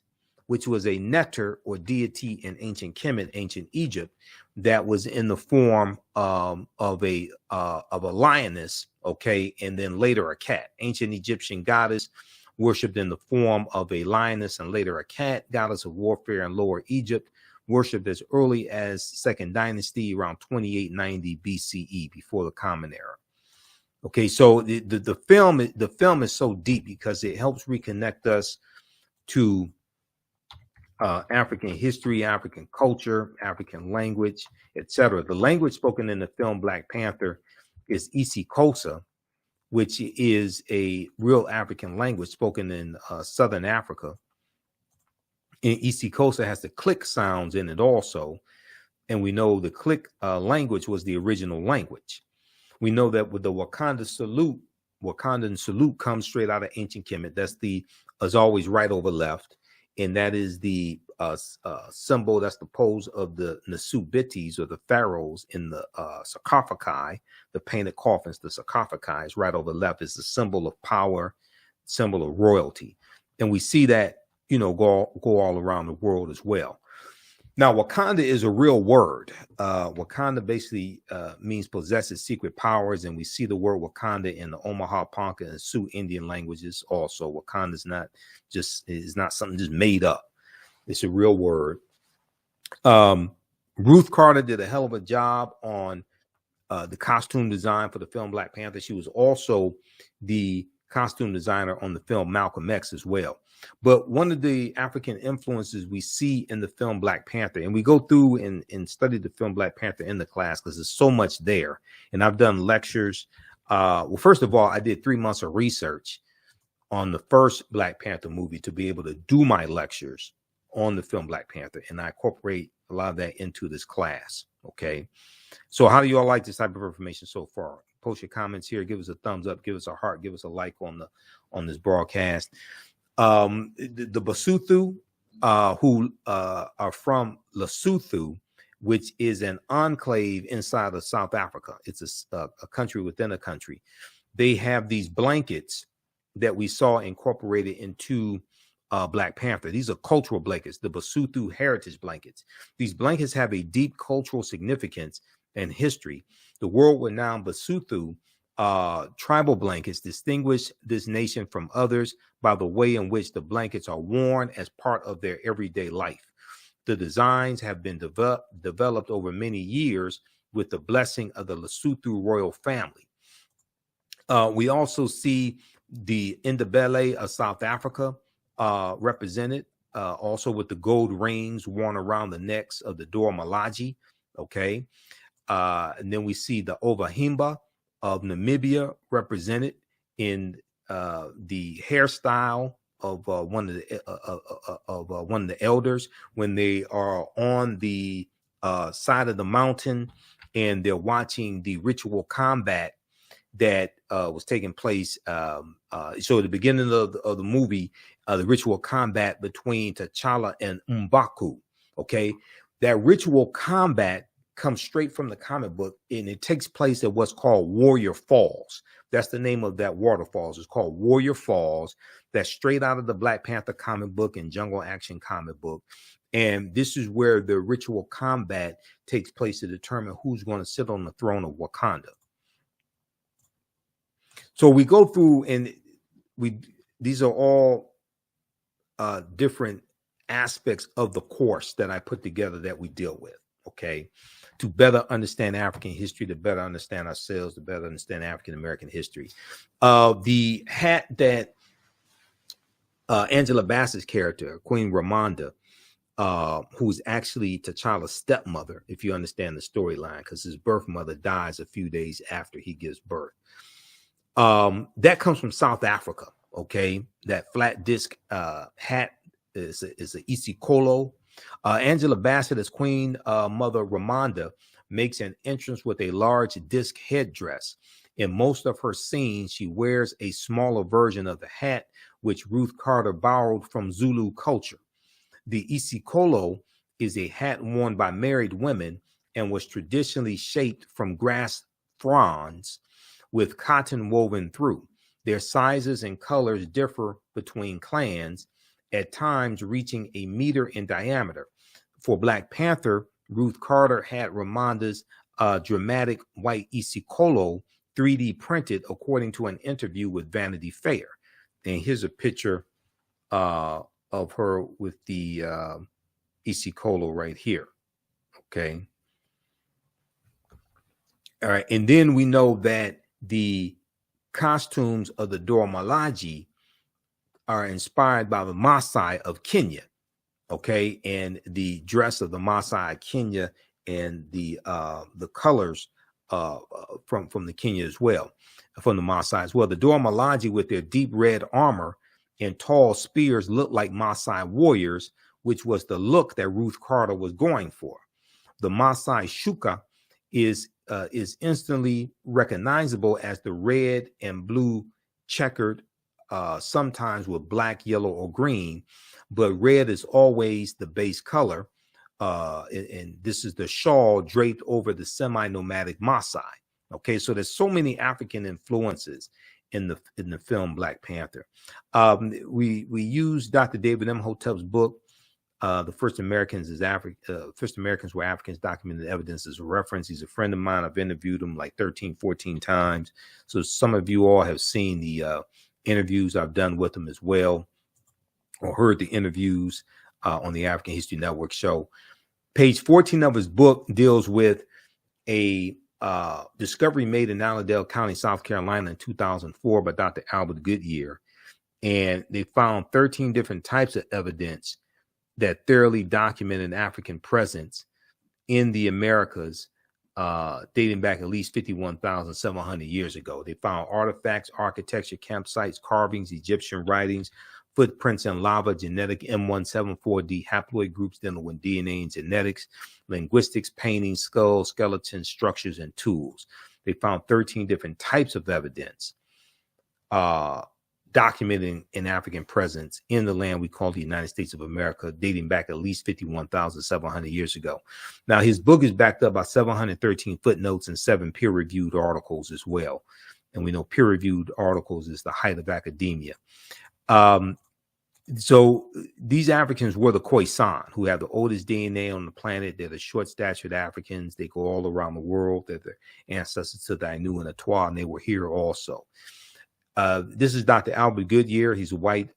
which was a nectar or deity in ancient Kemet, ancient Egypt, that was in the form of a lioness, okay, and then later a cat. Ancient Egyptian goddess worshipped in the form of a lioness and later a cat, goddess of warfare in Lower Egypt, worshipped as early as Second Dynasty, around 2890 BCE, before the Common Era. Okay, so the film is so deep because it helps reconnect us to African history, African culture, African language, etc. The language spoken in the film Black Panther is isiXhosa, which is a real African language spoken in Southern Africa. And isiXhosa has the click sounds in it also. And we know the click language was the original language. We know that with the Wakandan salute comes straight out of ancient Kemet. That's as always, right over left. And that is the symbol, that's the pose of the Nasubitis, or the pharaohs in the sarcophagi, the painted coffins. The sarcophagi is right over left. It's a symbol of power, symbol of royalty. And we see that, go all around the world as well. Now, Wakanda is a real word. Wakanda basically means possesses secret powers, and we see the word Wakanda in the Omaha, Ponca, and Sioux Indian languages also. Wakanda is not something just made up. It's a real word. Ruth Carter did a hell of a job on the costume design for the film Black Panther. She was also the costume designer on the film Malcolm X as well. But one of the African influences we see in the film Black Panther, and we go through and study the film Black Panther in the class because there's so much there. And I've done lectures. Well, first of all, I did 3 months of research on the first Black Panther movie to be able to do my lectures on the film Black Panther. And I incorporate a lot of that into this class. Okay. So how do you all like this type of information so far? Post your comments here. Give us a thumbs up. Give us a heart. Give us a like on this broadcast. The Basotho, who are from Lesotho, which is an enclave inside of South Africa. It's a country within a country. They have these blankets that we saw incorporated into Black Panther. These are cultural blankets, the Basotho heritage blankets. These blankets have a deep cultural significance and history. The world-renowned Basotho tribal blankets distinguish this nation from others by the way in which the blankets are worn as part of their everyday life. The designs have been developed over many years with the blessing of the Lesotho royal family. We also see the Ndebele of South Africa represented, also with the gold rings worn around the necks of the Dora Milaje. Okay. And then we see the Ovahimba of Namibia represented in the hairstyle one of the one of the elders when they are on the side of the mountain and they're watching the ritual combat that was taking place. So at the beginning of the movie, the ritual combat between T'Challa and M'Baku. Okay, that ritual combat comes straight from the comic book, and it takes place at what's called Warrior Falls. That's the name of that waterfalls. It's called Warrior Falls. That's straight out of the Black Panther comic book and Jungle Action comic book. And this is where the ritual combat takes place to determine who's going to sit on the throne of Wakanda. So we go through, and these are all different aspects of the course that I put together that we deal with, okay, to better understand African history, to better understand ourselves, to better understand African American history. The hat that Angela Bassett's character, Queen Ramonda, who's actually T'Challa's stepmother, if you understand the storyline, because his birth mother dies a few days after he gives birth. That comes from South Africa, okay? That flat disc hat is an Isikolo. Angela Bassett as Queen Mother Ramonda makes an entrance with a large disc headdress. In most of her scenes, she wears a smaller version of the hat, which Ruth Carter borrowed from Zulu culture. The Isikolo is a hat worn by married women and was traditionally shaped from grass fronds with cotton woven through. Their sizes and colors differ between clans, at times reaching a meter in diameter. For Black Panther, Ruth Carter had Ramonda's dramatic white Isikolo 3D printed according to an interview with Vanity Fair. And here's a picture of her with the Isikolo right here. Okay. All right. And then we know that the costumes of the Dora Milaje are inspired by the Maasai of Kenya. Okay. And the dress of the Maasai of Kenya and the colors from the Kenya as well, from the Maasai as well. The Dora Milaje with their deep red armor and tall spears look like Maasai warriors, which was the look that Ruth Carter was going for. The Maasai Shuka is instantly recognizable as the red and blue checkered, sometimes with black, yellow, or green, but red is always the base color. And this is the shawl draped over the semi-nomadic Maasai. Okay, so there's so many African influences in the film Black Panther. We use Dr. David Imhotep's book, The First Americans First Americans Were Africans, Documented Evidence, as a reference. He's a friend of mine. I've interviewed him like 13, 14 times. So some of you all have seen the interviews I've done with him as well, or heard the interviews on the African History Network show. Page 14 of his book deals with a discovery made in Allendale County, South Carolina in 2004 by Dr. Albert Goodyear. And they found 13 different types of evidence that thoroughly documented African presence in the Americas, dating back at least 51,700 years ago. They found artifacts, architecture, campsites, carvings, Egyptian writings, footprints in lava, genetic M174D haploid groups dealing with DNA and genetics, linguistics, paintings, skulls, skeletons, structures, and tools. They found 13 different types of evidence documenting an African presence in the land we call the United States of America, dating back at least 51,700 years ago. Now, his book is backed up by 713 footnotes and 7 peer-reviewed articles as well. And we know peer-reviewed articles is the height of academia. So these Africans were the Khoisan, who have the oldest DNA on the planet. They're the short-statured Africans. They go all around the world. They're the ancestors to the Ainu and Atwa, and they were here also. This is Dr. Albert Goodyear. He's a white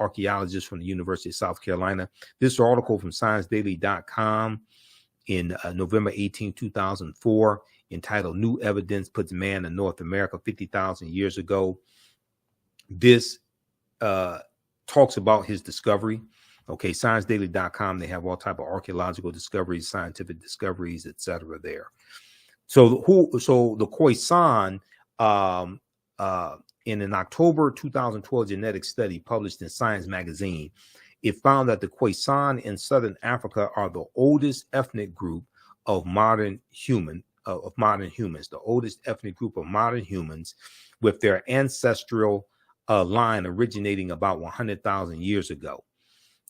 archaeologist from the University of South Carolina. This article from ScienceDaily.com in November 18, 2004, entitled New Evidence Puts Man in North America 50,000 Years Ago. This talks about his discovery. Okay, ScienceDaily.com, they have all type of archaeological discoveries, scientific discoveries, etc. there. So the Khoisan in an October 2012 genetic study published in Science magazine, it found that the Khoisan in southern Africa are the oldest ethnic group of modern humans, the oldest ethnic group of modern humans, with their ancestral line originating about 100,000 years ago.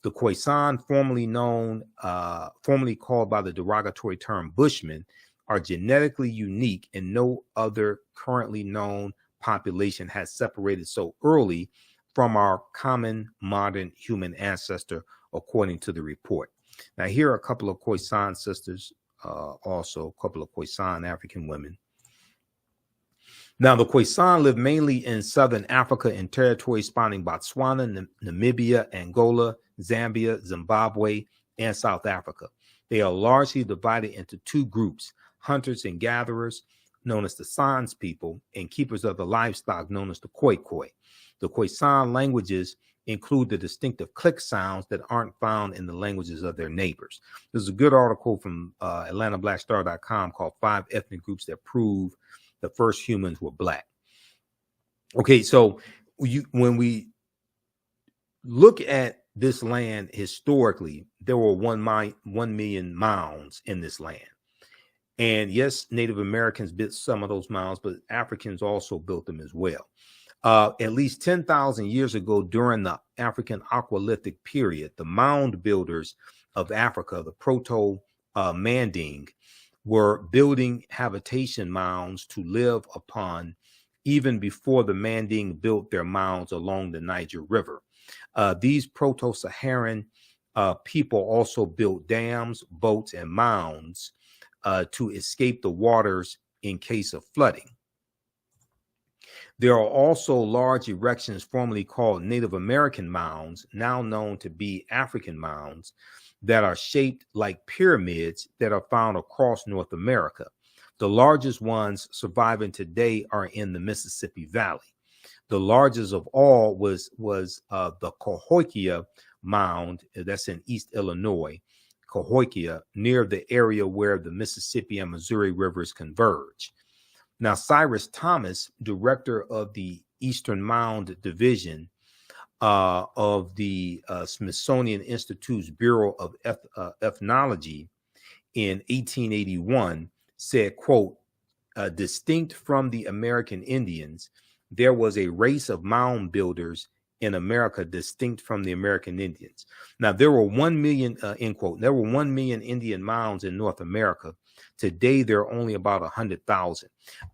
The Khoisan, formerly called by the derogatory term Bushmen, are genetically unique, and no other currently known population has separated so early from our common modern human ancestor, according to the report. Now, here are a couple of Khoisan sisters, also a couple of Khoisan African women. Now, the Khoisan live mainly in southern Africa in territories spanning Botswana, Namibia, Angola, Zambia, Zimbabwe, and South Africa. They are largely divided into two groups: hunters and gatherers, known as the Sans people, and keepers of the livestock, known as the Khoi Khoi. The Khoisan languages include the distinctive click sounds that aren't found in the languages of their neighbors. There's a good article from AtlantaBlackStar.com called 5 Ethnic Groups That Prove the First Humans Were Black. Okay, so when we look at this land historically, there were 1 million mounds in this land. And yes, Native Americans built some of those mounds, but Africans also built them as well. At least 10,000 years ago, during the African Aqualithic period, the mound builders of Africa, the Proto-Manding, were building habitation mounds to live upon even before the Manding built their mounds along the Niger River. These Proto-Saharan people also built dams, boats, and mounds to escape the waters in case of flooding. There are also large erections formerly called Native American mounds, now known to be African mounds, that are shaped like pyramids that are found across North America. The largest ones surviving today are in the Mississippi Valley. The largest of all was the Cahokia Mound, that's in East Illinois, Cahokia, near the area where the Mississippi and Missouri rivers converge. Now, Cyrus Thomas, director of the Eastern Mound Division of the Smithsonian Institute's Bureau of Ethnology in 1881, said, quote, distinct from the American Indians, there was a race of mound builders in America distinct from the American Indians. Now, there were 1 million, end quote, there were 1 million Indian mounds in North America. Today, there are only about 100,000.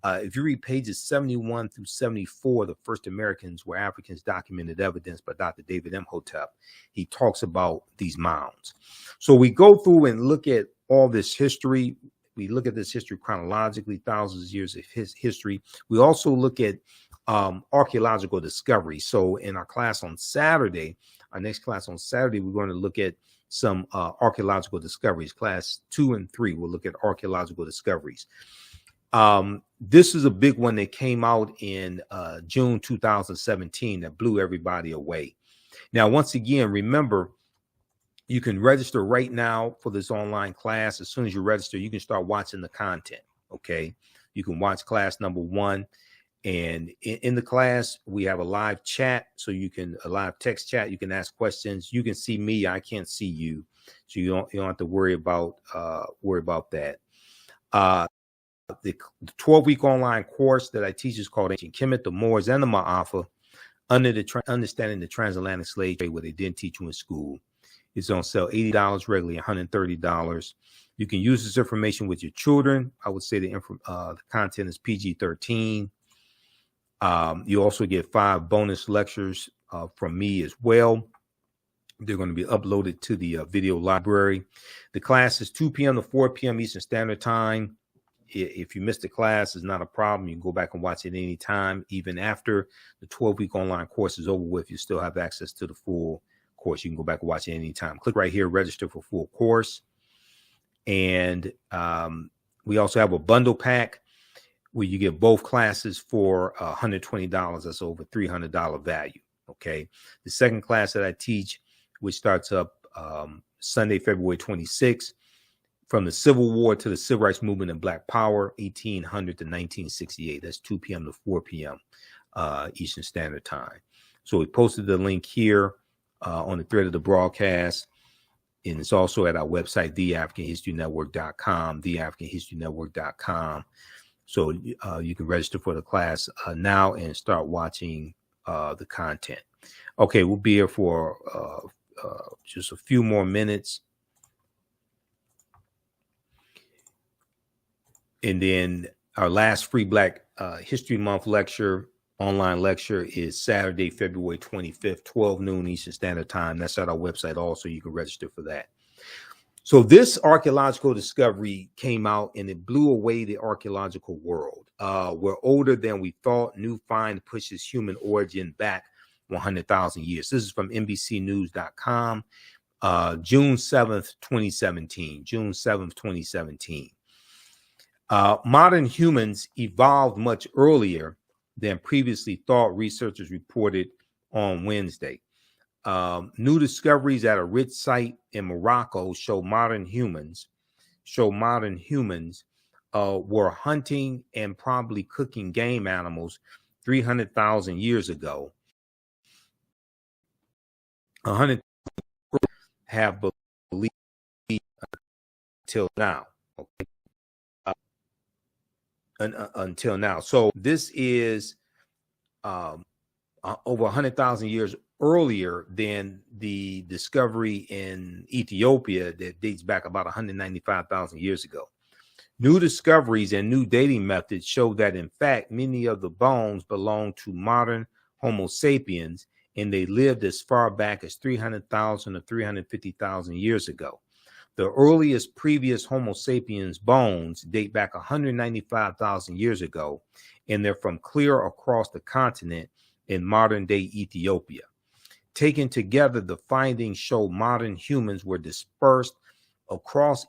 If you read pages 71 through 74, the first Americans were Africans, documented evidence by Dr. David Imhotep. He talks about these mounds. So we go through and look at all this history. We look at this history chronologically, thousands of years of history. We also look at archaeological discovery. So in our class on Saturday, our next class on Saturday, we're going to look at some archaeological discoveries. Class 2 and 3 will look at archaeological discoveries. This is a big one that came out in June 2017 that blew everybody away. Now, once again, remember, you can register right now for this online class. As soon as you register, you can start watching the content. Okay, you can watch class number 1. And in the class, we have a live chat, so you can a live text chat. You can ask questions. You can see me. I can't see you, so you don't have to worry about that. The 12-week online course that I teach is called Ancient Kemet, the Moors, and the Ma'afa, understanding the transatlantic slave trade, what they didn't teach you in school. It's on sale $80 regularly, $130. You can use this information with your children. I would say the content is PG-13. You also get 5 bonus lectures from me as well. They're going to be uploaded to the video library. The class is 2 p.m. to 4 p.m. Eastern Standard Time. If you missed the class, it's not a problem. You can go back and watch it anytime. Even after the 12-week online course is over with, you still have access to the full course. You can go back and watch it anytime. Click right here, register for full course. And we also have a bundle pack where you get both classes for $120. That's over $300 value. Okay. The second class that I teach, which starts up Sunday, February 26th, from the Civil War to the Civil Rights Movement and Black Power, 1800 to 1968. That's 2 p.m. to 4 p.m. Eastern Standard Time. So we posted the link here on the thread of the broadcast. And it's also at our website, theafricanhistorynetwork.com, theafricanhistorynetwork.com. So you can register for the class now and start watching the content. Okay, we'll be here for just a few more minutes. And then our last free Black History Month lecture, online lecture, is Saturday, February 25th, 12 noon Eastern Standard Time. That's at our website also. You can register for that. So this archaeological discovery came out and it blew away the archaeological world. We're older than we thought. New find pushes human origin back 100,000 years. This is from NBCnews.com, June 7th, 2017. June 7th, 2017. Modern humans evolved much earlier than previously thought, researchers reported on Wednesday. New discoveries at a rich site in Morocco show modern humans were hunting and probably cooking game animals 300,000 years ago. 100 have believed until now. Okay. Until now. So this is over 100,000 years earlier than the discovery in Ethiopia that dates back about 195,000 years ago. New discoveries and new dating methods show that, in fact, many of the bones belong to modern Homo sapiens, and they lived as far back as 300,000 or 350,000 years ago. The earliest previous Homo sapiens bones date back 195,000 years ago, and they're from clear across the continent in modern-day Ethiopia. Taken together, the findings show modern humans were dispersed across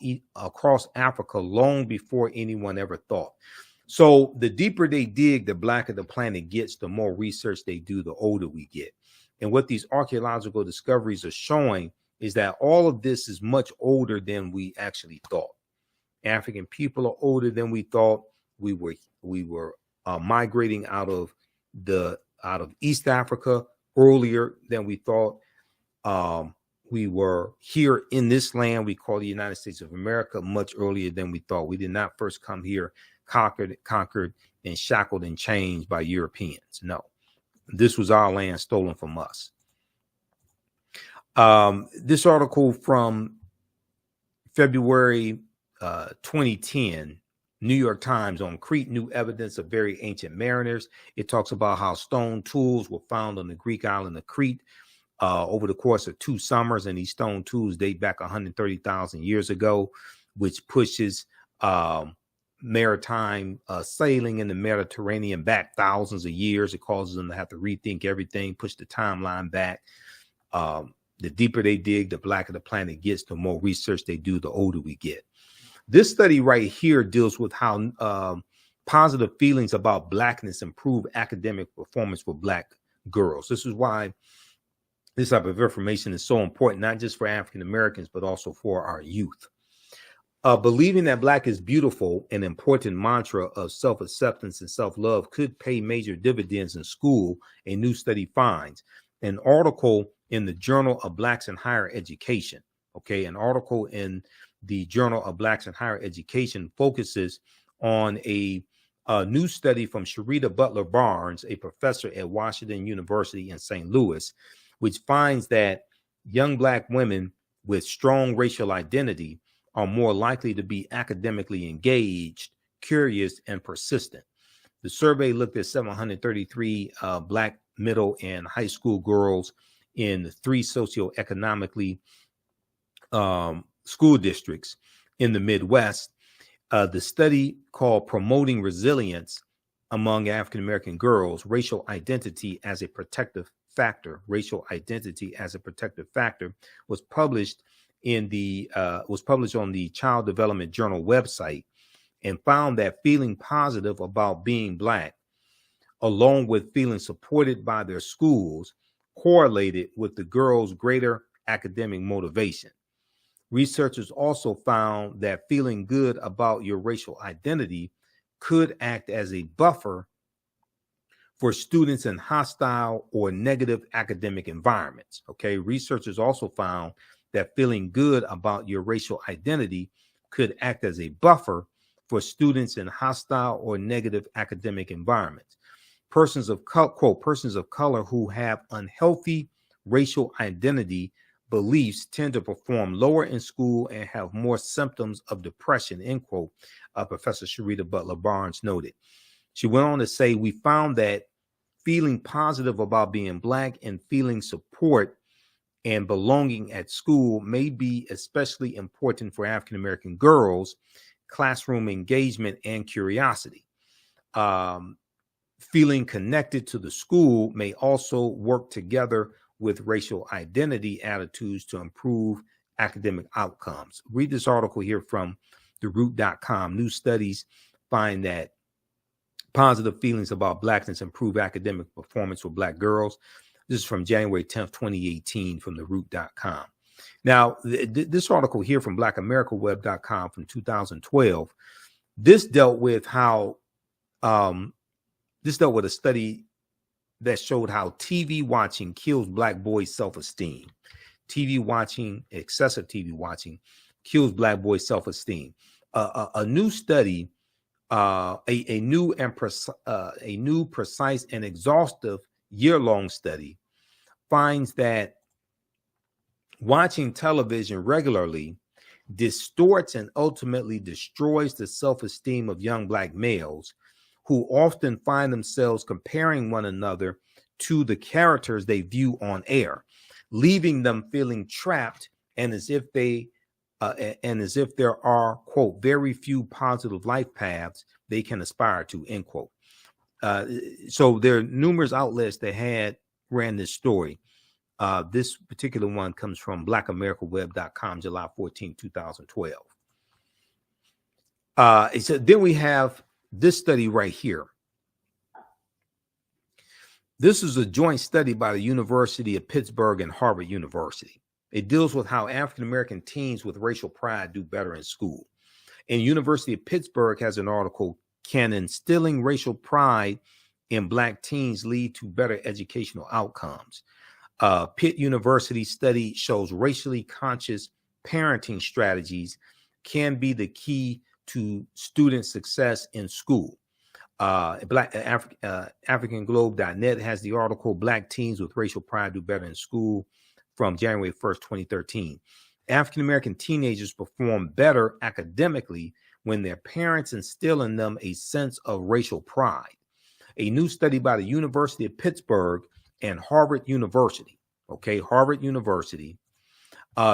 Africa long before anyone ever thought. So the deeper they dig, the blacker the planet gets, the more research they do, the older we get. And what these archaeological discoveries are showing is that all of this is much older than we actually thought. African people are older than we thought. We were migrating out of East Africa earlier than we thought. We were here in this land we call the United States of America much earlier than we thought. We did not first come here conquered and shackled and chained by Europeans. No, this was our land stolen from us. This article from February 2010, New York Times, on Crete, new evidence of very ancient mariners. It talks about how stone tools were found on the Greek island of Crete over the course of 2 summers, and these stone tools date back 130,000 years ago, which pushes maritime sailing in the Mediterranean back thousands of years. It causes them to have to rethink everything, push the timeline back. The deeper they dig, the blacker the planet gets, the more research they do, the older we get. This study right here deals with how positive feelings about blackness improve academic performance for Black girls. This is why this type of information is so important, not just for African Americans, but also for our youth. Believing that Black is beautiful, an important mantra of self-acceptance and self-love, could pay major dividends in school, a new study finds. An article in the Journal of Blacks in Higher Education, an article in the Journal of Blacks in Higher Education focuses on a new study from Sharita Butler Barnes, a professor at Washington University in St. Louis, which finds that young Black women with strong racial identity are more likely to be academically engaged, curious, and persistent. The survey looked at 733 Black middle and high school girls in 3 socioeconomically school districts in the Midwest. The study, called Promoting Resilience Among African American Girls, Racial Identity as a Protective Factor, was published on the Child Development Journal website, and found that feeling positive about being Black, along with feeling supported by their schools, correlated with the girls' greater academic motivation. Researchers also found that feeling good about your racial identity could act as a buffer for students in hostile or negative academic environments. Okay, researchers also found that feeling good about your racial identity could act as a buffer for students in hostile or negative academic environments. Persons of quote, persons of color who have unhealthy racial identity beliefs tend to perform lower in school and have more symptoms of depression, end quote, Professor Sharita Butler Barnes noted. She went on to say, we found that feeling positive about being Black and feeling support and belonging at school may be especially important for African-American girls, classroom engagement and curiosity. Feeling connected to the school may also work together with racial identity attitudes to improve academic outcomes. Read this article here from theroot.com. New studies find that positive feelings about Blackness improve academic performance for Black girls. This is from January 10th, 2018 from theroot.com. Now, this article here from blackamericaweb.com from 2012, this dealt with how this dealt with a study that showed how TV watching kills Black boys' self-esteem. TV watching, excessive TV watching, kills Black boys' self-esteem. A new study, a new, precise, and exhaustive year-long study finds that watching television regularly distorts and ultimately destroys the self-esteem of young Black males, who often find themselves comparing one another to the characters they view on air, leaving them feeling trapped and as if there are, quote, very few positive life paths they can aspire to, end quote. So there are numerous outlets that ran this story. This particular one comes from blackamericaweb.com, July 14, 2012. So then we have this study right here. This is a joint study by the University of Pittsburgh and Harvard University. It deals with how African-American teens with racial pride do better in school. And University of Pittsburgh has an article, Can Instilling Racial Pride in Black Teens Lead to Better Educational Outcomes? Pitt University study shows racially conscious parenting strategies can be the key to student success in school. AfricanGlobe.net has the article, Black Teens with Racial Pride Do Better in School, from January 1st, 2013. African-American teenagers perform better academically when their parents instill in them a sense of racial pride. A new study by the University of Pittsburgh and Harvard University, Harvard University,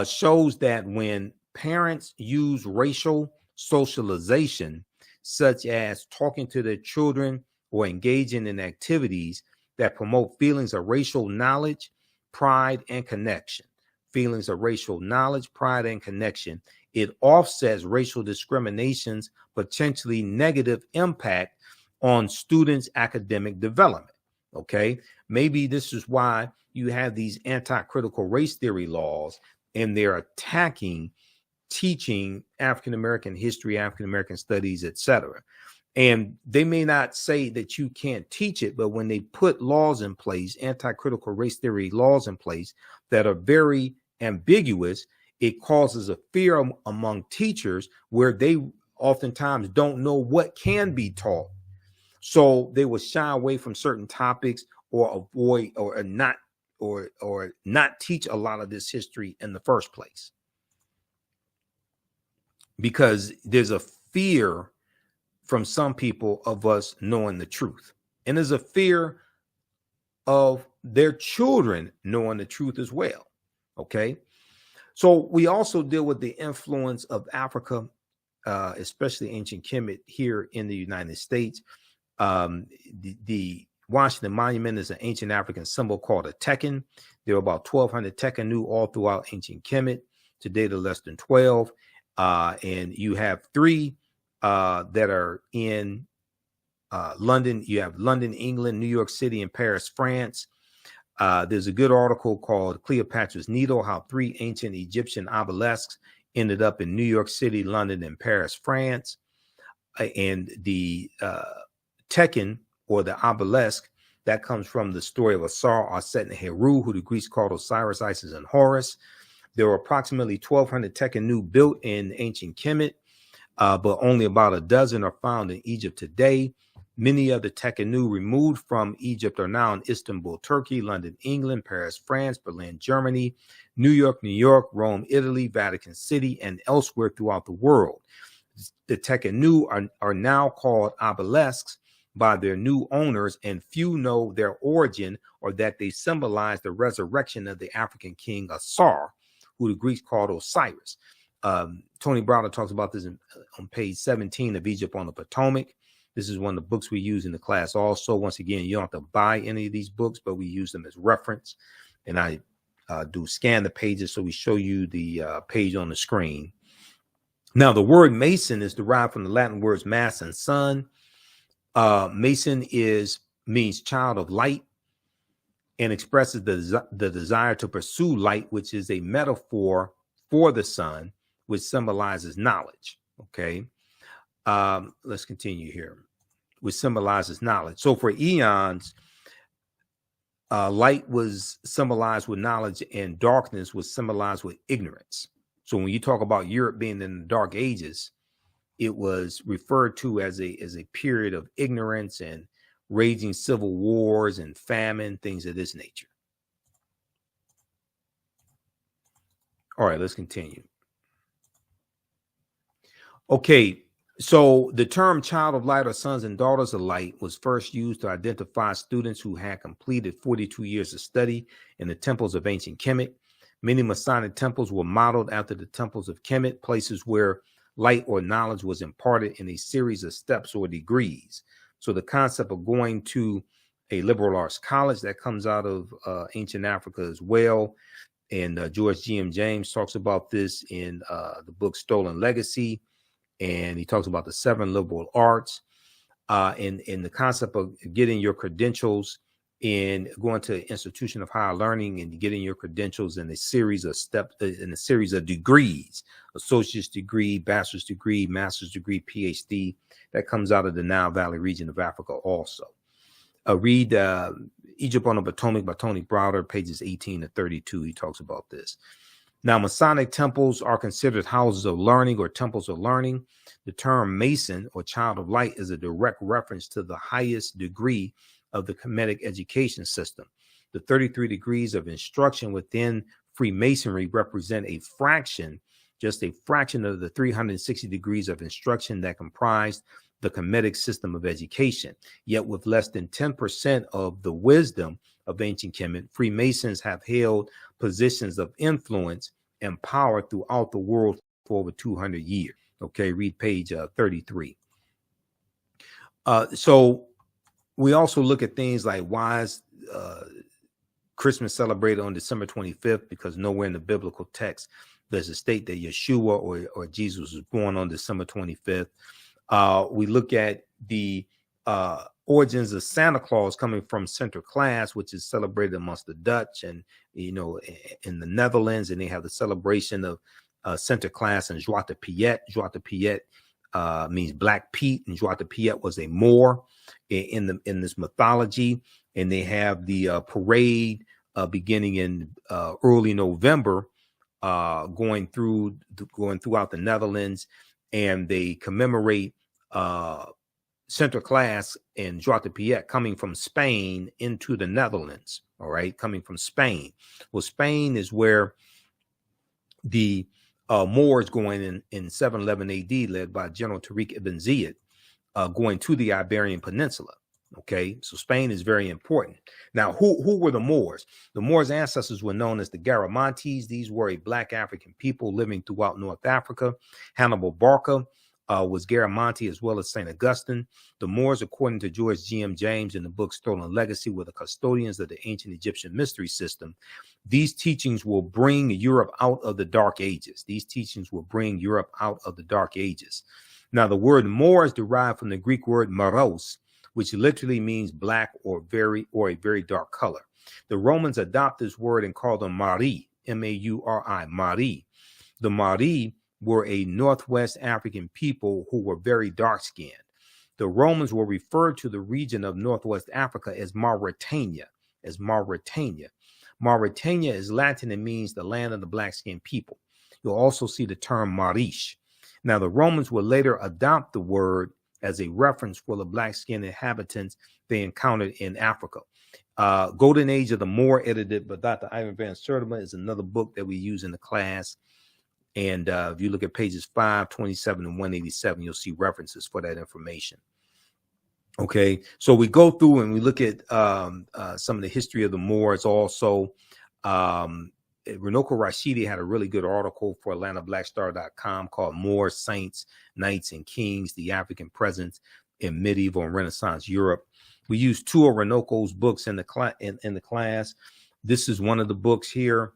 shows that when parents use racial socialization, such as talking to their children or engaging in activities that promote feelings of racial knowledge, pride, and connection, it offsets racial discrimination's potentially negative impact on students' academic development. Maybe this is why you have these anti-critical race theory laws, and they're attacking teaching African-American history, African-American studies, etc. And they may not say that you can't teach it, but when they put laws in place, anti-critical race theory laws in place that are very ambiguous, it causes a fear among teachers where they oftentimes don't know what can be taught. So they will shy away from certain topics or avoid or not teach a lot of this history in the first place, because there's a fear from some people of us knowing the truth. And there's a fear of their children knowing the truth as well. So we also deal with the influence of Africa, especially ancient Kemet here in the United States. The Washington Monument is an ancient African symbol called a Tekken. There are about 1,200 Tekkenu all throughout ancient Kemet. Today, there are less than 12. And you have 3 that are in London. You have London, England, New York City, and Paris, France. There's a good article called Cleopatra's Needle, how 3 ancient Egyptian obelisks ended up in New York City, London, and Paris, France. And the Tekken, or the obelisk, That comes from the story of Asar, Aset, and Heru, who the Greeks called Osiris, Isis, and Horus. There were approximately 1,200 Tekhenu built in ancient Kemet, but only about a dozen are found in Egypt today. Many of the Tekhenu removed from Egypt are now in Istanbul, Turkey, London, England, Paris, France, Berlin, Germany, New York, Rome, Italy, Vatican City, and elsewhere throughout the world. The Tekhenu are now called obelisks by their new owners, and few know their origin or that they symbolize the resurrection of the African king Asar, who the Greeks called Osiris. Tony Browder talks about this on page 17 of Egypt on the Potomac. This is one of the books we use in the class also. Once again, you don't have to buy any of these books, but we use them as reference. And I do scan the pages, so we show you the page on the screen. Now, the word Mason is derived from the Latin words mass and sun. Mason means child of light and expresses the desire to pursue light, which is a metaphor for the sun, which symbolizes knowledge. Okay, let's continue here, which symbolizes knowledge. So for eons, light was symbolized with knowledge and darkness was symbolized with ignorance. So when you talk about Europe being in the Dark Ages, it was referred to as a period of ignorance and raging civil wars and famine, things of this nature. All right, let's continue. Okay, so the term child of light or sons and daughters of light was first used to identify students who had completed 42 years of study in the temples of ancient Kemet. Many Masonic temples were modeled after the temples of Kemet, places where light or knowledge was imparted in a series of steps or degrees. So the concept of going to a liberal arts college, that comes out of ancient Africa as well. And George G.M. James talks about this in the book Stolen Legacy. And he talks about the 7 liberal arts and the concept of getting your credentials in going to an institution of higher learning and getting your credentials in a series of steps, in a series of degrees, associate's degree, bachelor's degree, master's degree, PhD. That comes out of the Nile Valley region of Africa also. Read Egypt on the Potomac by Tony Browder, pages 18 to 32. He talks about this. Now, Masonic temples are considered houses of learning or temples of learning. The term Mason or child of light is a direct reference to the highest degree of the Kemetic education system. The 33 degrees of instruction within Freemasonry represent a fraction, just a fraction of the 360 degrees of instruction that comprised the Kemetic system of education. Yet with less than 10% of the wisdom of ancient Kemet, Freemasons have held positions of influence and power throughout the world for over 200 years. Okay, read page 33. So we also look at things like why is Christmas celebrated on December 25th, because nowhere in the biblical text does it state that Yeshua or Jesus was born on December 25th. We look at the origins of Santa Claus coming from Sinterklaas, which is celebrated amongst the Dutch and, you know, in the Netherlands, and they have the celebration of Sinterklaas and Zwarte Piet. Zwarte Piet means Black Pete, and Zwarte Piet was a Moor in this mythology. And they have the parade beginning in early November, going throughout the Netherlands, and they commemorate Sinterklaas and Zwarte Piet coming from Spain into the Netherlands. All right, coming from Spain. Well, Spain is where the Moors going in 711 AD, led by General Tariq ibn Ziyad, going to the Iberian Peninsula. Okay, so Spain is very important. Now, who were the Moors? The Moors' ancestors were known as the Garamantes. These were a Black African people living throughout North Africa. Hannibal Barca was Garamanti, as well as St. Augustine. The Moors, according to George G.M. James in the book Stolen Legacy, were the custodians of the ancient Egyptian mystery system. These teachings will bring Europe out of the Dark Ages. These teachings will bring Europe out of the Dark Ages. Now, the word Moor is derived from the Greek word moros, which literally means black or a very dark color. The Romans adopted this word and called them Mari, M-A-U-R-I, Mari. The Mari were a Northwest African people who were very dark-skinned. the Romans will refer to the region of Northwest Africa as Mauritania, Mauritania is Latin and means the land of the black-skinned people. You'll also see the term Marish. Now, the Romans would later adopt the word as a reference for the black-skinned inhabitants they encountered in Africa. Golden Age of the Moor, edited by Dr. Ivan Van Sertima, is another book that we use in the class. And if you look at pages 527 and 187, you'll see references for that information. Okay, so we go through and we look at some of the history of the Moors also. Runoko Rashidi had a really good article for AtlantaBlackStar.com called Moors, Saints, Knights, and Kings, the African Presence in Medieval and Renaissance Europe. We use two of Runoko's books in the class. This is one of the books here.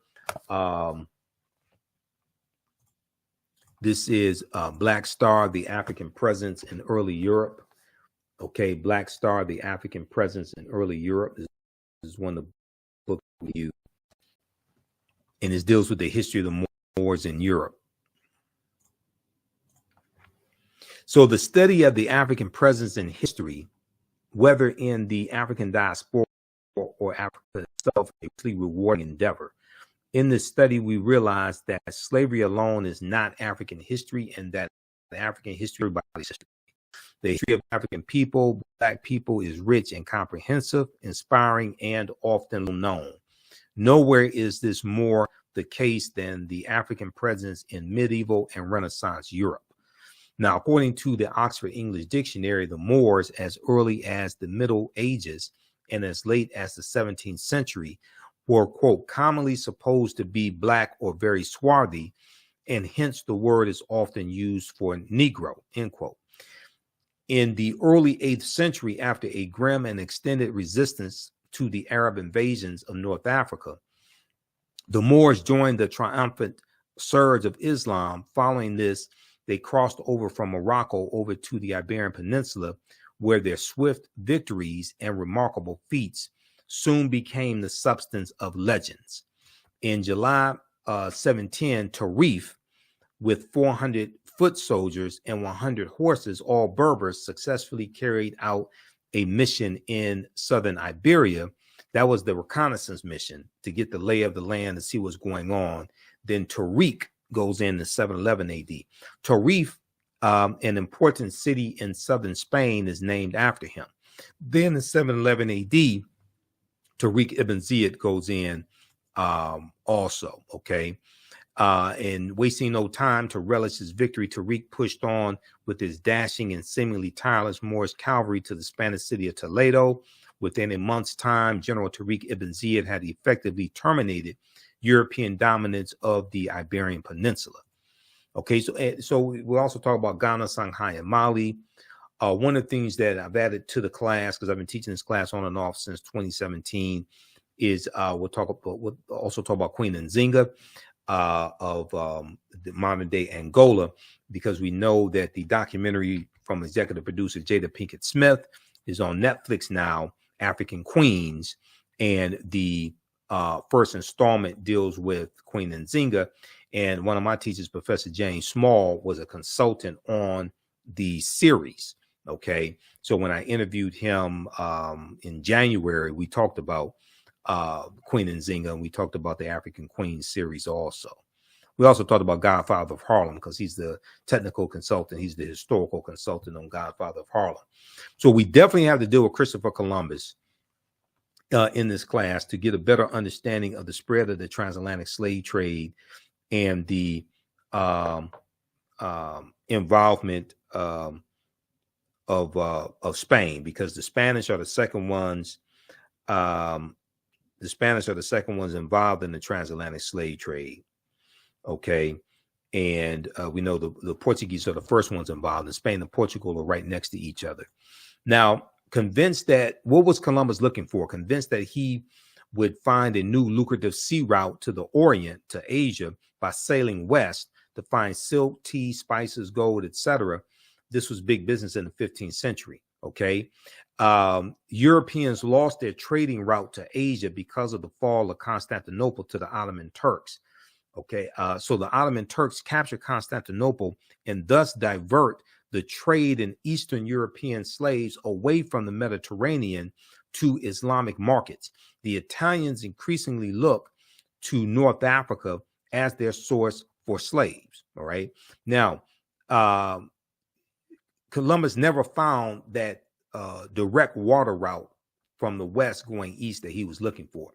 This is Black Star, the African Presence in Early Europe. Okay, Black Star, the African Presence in Early Europe. This is one of the books we use. And it deals with the history of the Moors in Europe. So the study of the African presence in history, whether in the African diaspora or Africa itself, is a rewarding endeavor. In this study, we realized that slavery alone is not African history, and that the African history, everybody's history. The history of African people, Black people, is rich and comprehensive, inspiring, and often known. Nowhere is this more the case than the African presence in medieval and Renaissance Europe. Now, according to the Oxford English Dictionary, the Moors, as early as the Middle Ages and as late as the 17th century, were, quote, commonly supposed to be Black or very swarthy, and hence the word is often used for Negro, end quote. In the early 8th century, after a grim and extended resistance to the Arab invasions of North Africa, the Moors joined the triumphant surge of Islam. Following this, they crossed over from Morocco over to the Iberian Peninsula, where their swift victories and remarkable feats soon became the substance of legends. In July 710, Tarif, with 400 foot soldiers and 100 horses, all Berbers, successfully carried out a mission in southern Iberia. That was the reconnaissance mission, to get the lay of the land and see what's going on. Then Tariq goes in 711 AD. Tarif, an important city in southern Spain, is named after him. Then in 711 AD, Tariq ibn Ziyad goes in also, okay? And wasting no time to relish his victory, Tariq pushed on with his dashing and seemingly tireless Moorish cavalry to the Spanish city of Toledo. Within a month's time, General Tariq ibn Ziyad had effectively terminated European dominance of the Iberian Peninsula. Okay, so we'll also talk about Ghana, Shanghai, and Mali. One of the things that I've added to the class, because I've been teaching this class on and off since 2017, is we'll also talk about Queen Nzinga of the modern day Angola, because we know that the documentary from executive producer Jada Pinkett Smith is on Netflix now, African Queens, and the first installment deals with Queen Nzinga. And one of my teachers, Professor James Small, was a consultant on the series. Okay, so when I interviewed him in January, we talked about Queen Nzinga, and we talked about the African Queens series also. We also talked about Godfather of Harlem, because he's the technical consultant. He's the historical consultant on Godfather of Harlem. So we definitely have to deal with Christopher Columbus in this class to get a better understanding of the spread of the transatlantic slave trade and the involvement of Spain, because the Spanish are the second ones. The Spanish are the second ones involved in the transatlantic slave trade. Okay, and we know the Portuguese are the first ones involved, and Spain and Portugal are right next to each other. Now, convinced that what was Columbus looking for? Convinced that he would find a new lucrative sea route to the Orient, to Asia, by sailing west to find silk, tea, spices, gold, etc. This was big business in the 15th century. Okay, Europeans lost their trading route to Asia because of the fall of Constantinople to the Ottoman Turks. Okay, so the Ottoman Turks captured Constantinople and thus divert the trade in Eastern European slaves away from the Mediterranean to Islamic markets. The Italians increasingly look to North Africa as their source for slaves. All right. Now, Columbus never found that direct water route from the west going east that he was looking for.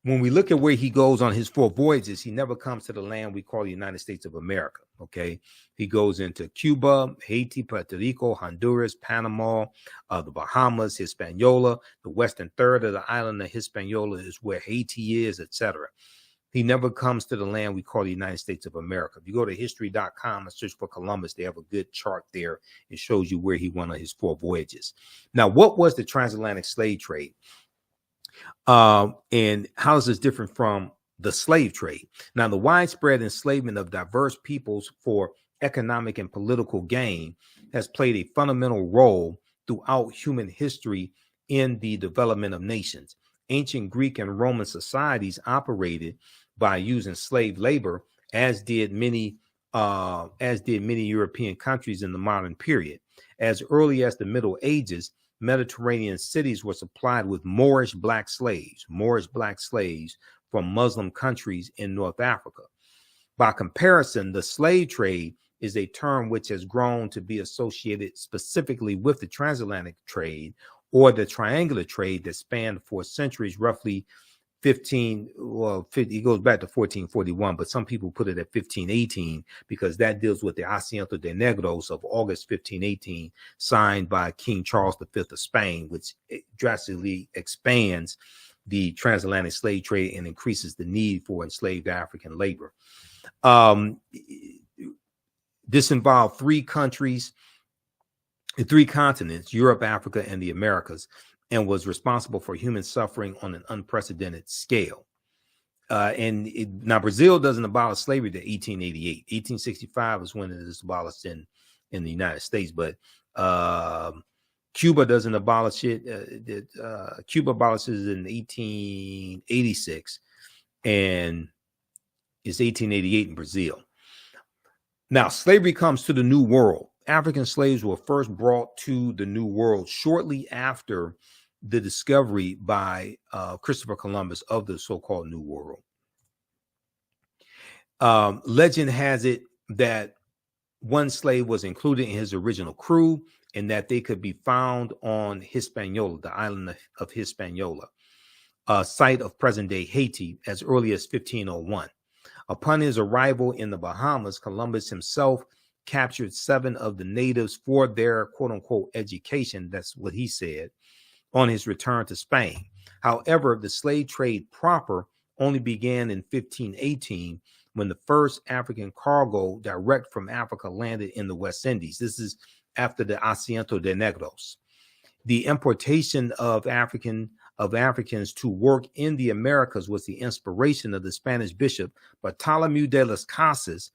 When we look at where he goes on his 4 voyages, he never comes to the land we call the United States of America. Okay. He goes into Cuba, Haiti, Puerto Rico, Honduras, Panama, the Bahamas, Hispaniola. The western third of the island of Hispaniola is where Haiti is, etc. He never comes to the land we call the United States of America. If you go to history.com and search for Columbus, they have a good chart there. It shows you where he went on his 4 voyages. Now, what was the transatlantic slave trade? And how is this different from the slave trade? Now, the widespread enslavement of diverse peoples for economic and political gain has played a fundamental role throughout human history in the development of nations. Ancient Greek and Roman societies operated by using slave labor, as did many European countries in the modern period. As early as the Middle Ages, Mediterranean cities were supplied with Moorish black slaves from Muslim countries in North Africa. By comparison, the slave trade is a term which has grown to be associated specifically with the transatlantic trade or the triangular trade that spanned for centuries, roughly 50, it goes back to 1441, but some people put it at 1518 because that deals with the Asiento de Negros of August 1518, signed by King Charles V of Spain, which drastically expands the transatlantic slave trade and increases the need for enslaved African labor. This involved 3 countries, 3 continents, Europe, Africa, and the Americas, and was responsible for human suffering on an unprecedented scale. Now, Brazil doesn't abolish slavery to 1888. 1865 is when it is abolished in the United States, but Cuba doesn't abolish it. Cuba abolishes it in 1886, and it's 1888 in Brazil. Now, slavery comes to the New World. African slaves were first brought to the New World shortly after the discovery by Christopher Columbus of the so-called New World. Legend has it that one slave was included in his original crew and that they could be found on Hispaniola, the island of Hispaniola, a site of present-day Haiti, as early as 1501. Upon his arrival in the Bahamas, Columbus himself captured 7 of the natives for their quote-unquote education, that's what he said, on his return to Spain. However, the slave trade proper only began in 1518 when the first African cargo direct from Africa landed in the West Indies. This is after the Asiento de Negros. The importation of Africans to work in the Americas was the inspiration of the Spanish bishop Bartolomé de las Casas,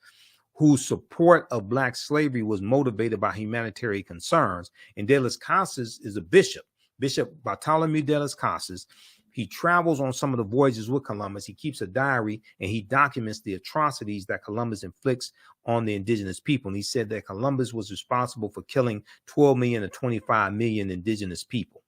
whose support of black slavery was motivated by humanitarian concerns. And de las Casas is a bishop, Bishop Bartolomé de las Casas. He travels on some of the voyages with Columbus. He keeps a diary and he documents the atrocities that Columbus inflicts on the indigenous people. And he said that Columbus was responsible for killing 12 million to 25 million indigenous people.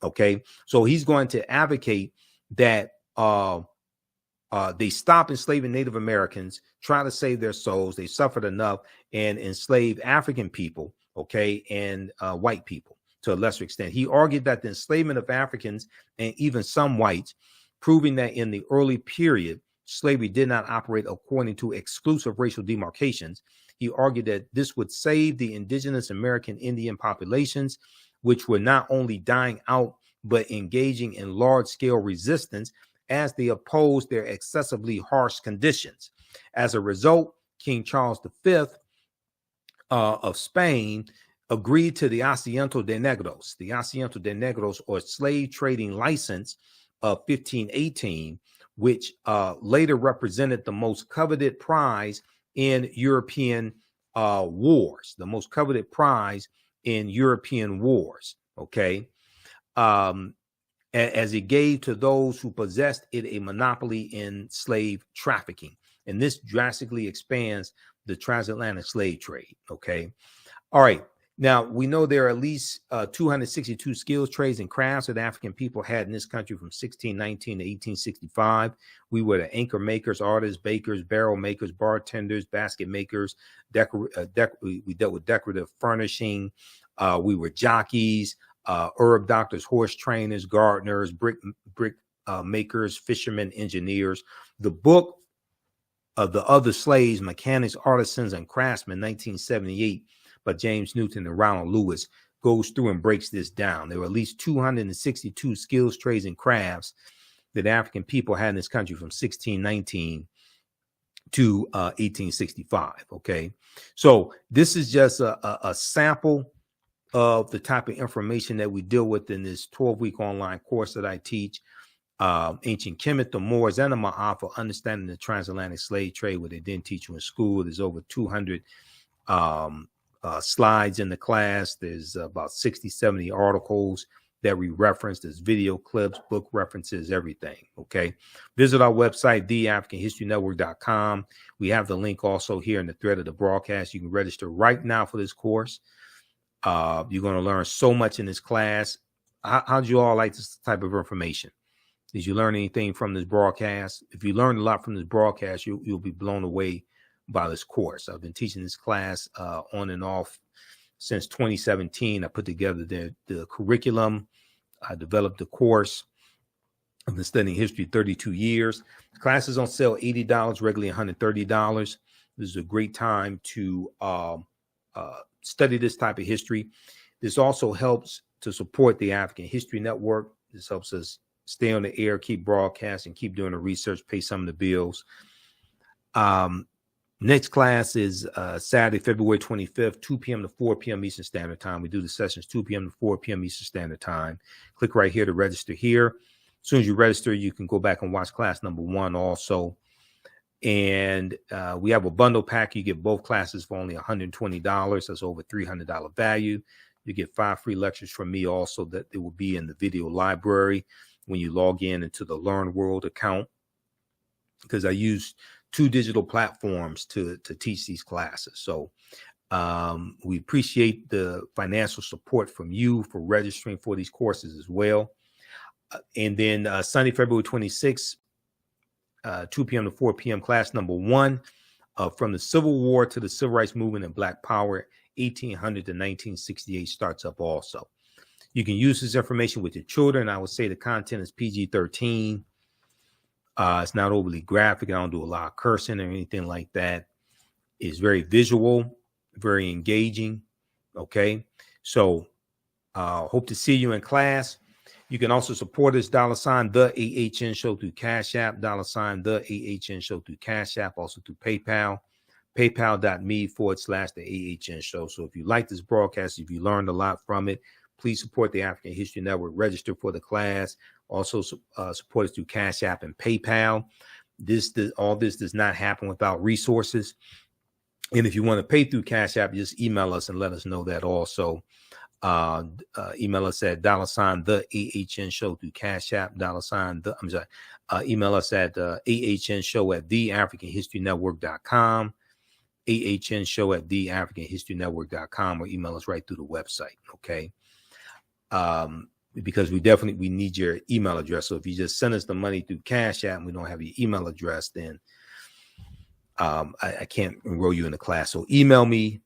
Okay, so he's going to advocate that they stop enslaving Native Americans, try to save their souls. They suffered enough, and enslave African people, okay, and white people to a lesser extent. He argued that the enslavement of Africans and even some whites, proving that in the early period, slavery did not operate according to exclusive racial demarcations. He argued that this would save the indigenous American Indian populations, which were not only dying out, but engaging in large-scale resistance as they opposed their excessively harsh conditions. As a result, King Charles V of Spain agreed to the Asiento de Negros, or slave trading license of 1518, which later represented the most coveted prize in European wars, okay, as it gave to those who possessed it a monopoly in slave trafficking. And this drastically expands the transatlantic slave trade, okay? All right. Now, we know there are at least 262 skills, trades, and crafts that African people had in this country from 1619 to 1865. We were the anchor makers, artists, bakers, barrel makers, bartenders, basket makers. We dealt with decorative furnishing. We were jockeys, herb doctors, horse trainers, gardeners, brick makers, fishermen, engineers. The book of the other slaves, mechanics, artisans, and craftsmen, 1978, by James Newton and Ronald Lewis, goes through and breaks this down. There were at least 262 skills, trades, and crafts that African people had in this country from 1619 to 1865. Okay, so this is just a sample of the type of information that we deal with in this 12-week online course that I teach. Ancient Kemet, the Moors, and the Ma'afa, understanding the transatlantic slave trade, what they didn't teach you in school. There's over 200 slides in the class. There's about 60, 70 articles that we reference. There's video clips, book references, everything. Okay. Visit our website, theafricanhistorynetwork.com. We have the link also here in the thread of the broadcast. You can register right now for this course. You're going to learn so much in this class. How'd you all like this type of information? Did you learn anything from this broadcast? If you learned a lot from this broadcast, you'll be blown away by this course. I've been teaching this class on and off since 2017. I put together the curriculum. I developed the course. I've been studying history 32 years. The class is on sale $80, regularly $130. This is a great time to study this type of history. This also helps to support the African History Network. This helps us stay on the air, keep broadcasting, keep doing the research, pay some of the bills. Next class is Saturday, February 25th, 2 p.m. to 4 p.m. Eastern Standard Time. We do the sessions 2 p.m. to 4 p.m. Eastern Standard Time. Click right here to register here. As soon as you register, you can go back and watch class number 1 also. And we have a bundle pack. You get both classes for only $120. That's over $300 value. You get 5 free lectures from me also that it will be in the video library when you log in into the Learn World account, because I use 2 digital platforms to teach these classes. So we appreciate the financial support from you for registering for these courses as well. And then Sunday, February 26th, 2 p.m. to 4 p.m. class number 1, from the Civil War to the Civil Rights Movement and Black Power, 1800 to 1968 starts up also. You can use this information with your children. I would say the content is PG-13. It's not overly graphic. I don't do a lot of cursing or anything like that. It's very visual, very engaging. Okay. So hope to see you in class. You can also support us, $ the AHN show through Cash App, $ the AHN show through Cash App, also through PayPal, paypal.me/the AHN show. So if you like this broadcast, if you learned a lot from it, please support the African History Network, register for the class. Also support us through Cash App and PayPal. All this does not happen without resources. And if you want to pay through Cash App, just email us and let us know that also. Email us at $ the AHN show through Cash App, email us at AHN show at theafricanhistorynetwork.com, AHN show at theafricanhistorynetwork.com, or email us right through the website. Okay. Because we need your email address. So if you just send us the money through Cash App and we don't have your email address, then I can't enroll you in the class. So email me,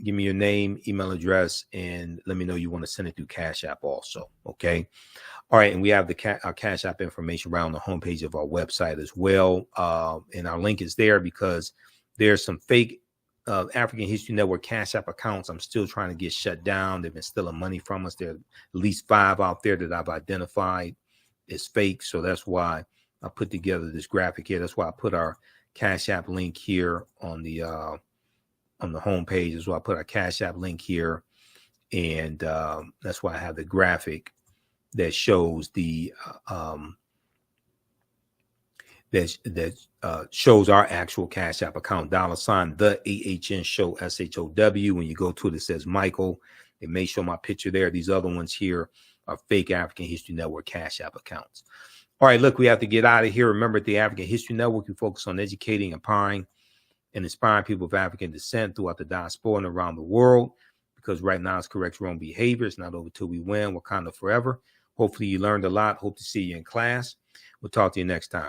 give me your name, email address, and let me know you want to send it through Cash App also. Okay. All right. And we have our Cash App information around the homepage of our website as well. And our link is there because there's some fake African History Network Cash App accounts I'm still trying to get shut down. They've been stealing money from us. There are at least 5 out there that I've identified as fake. So that's why I put together this graphic here. That's why I put our Cash App link here on the homepage. That's why I put our Cash App link here. And that's why I have the graphic that shows the shows our actual Cash App account, $ the AHN show, SHOW. When you go to it, it says Michael. It may show my picture there. These other ones here are fake African History Network Cash App accounts. All right, look, we have to get out of here. Remember, at the African History Network, we focus on educating, empowering, and inspiring people of African descent throughout the diaspora and around the world. because right now it's correct wrong behavior. It's not over till we win. Wakanda forever. Hopefully you learned a lot. Hope to see you in class. We'll talk to you next time.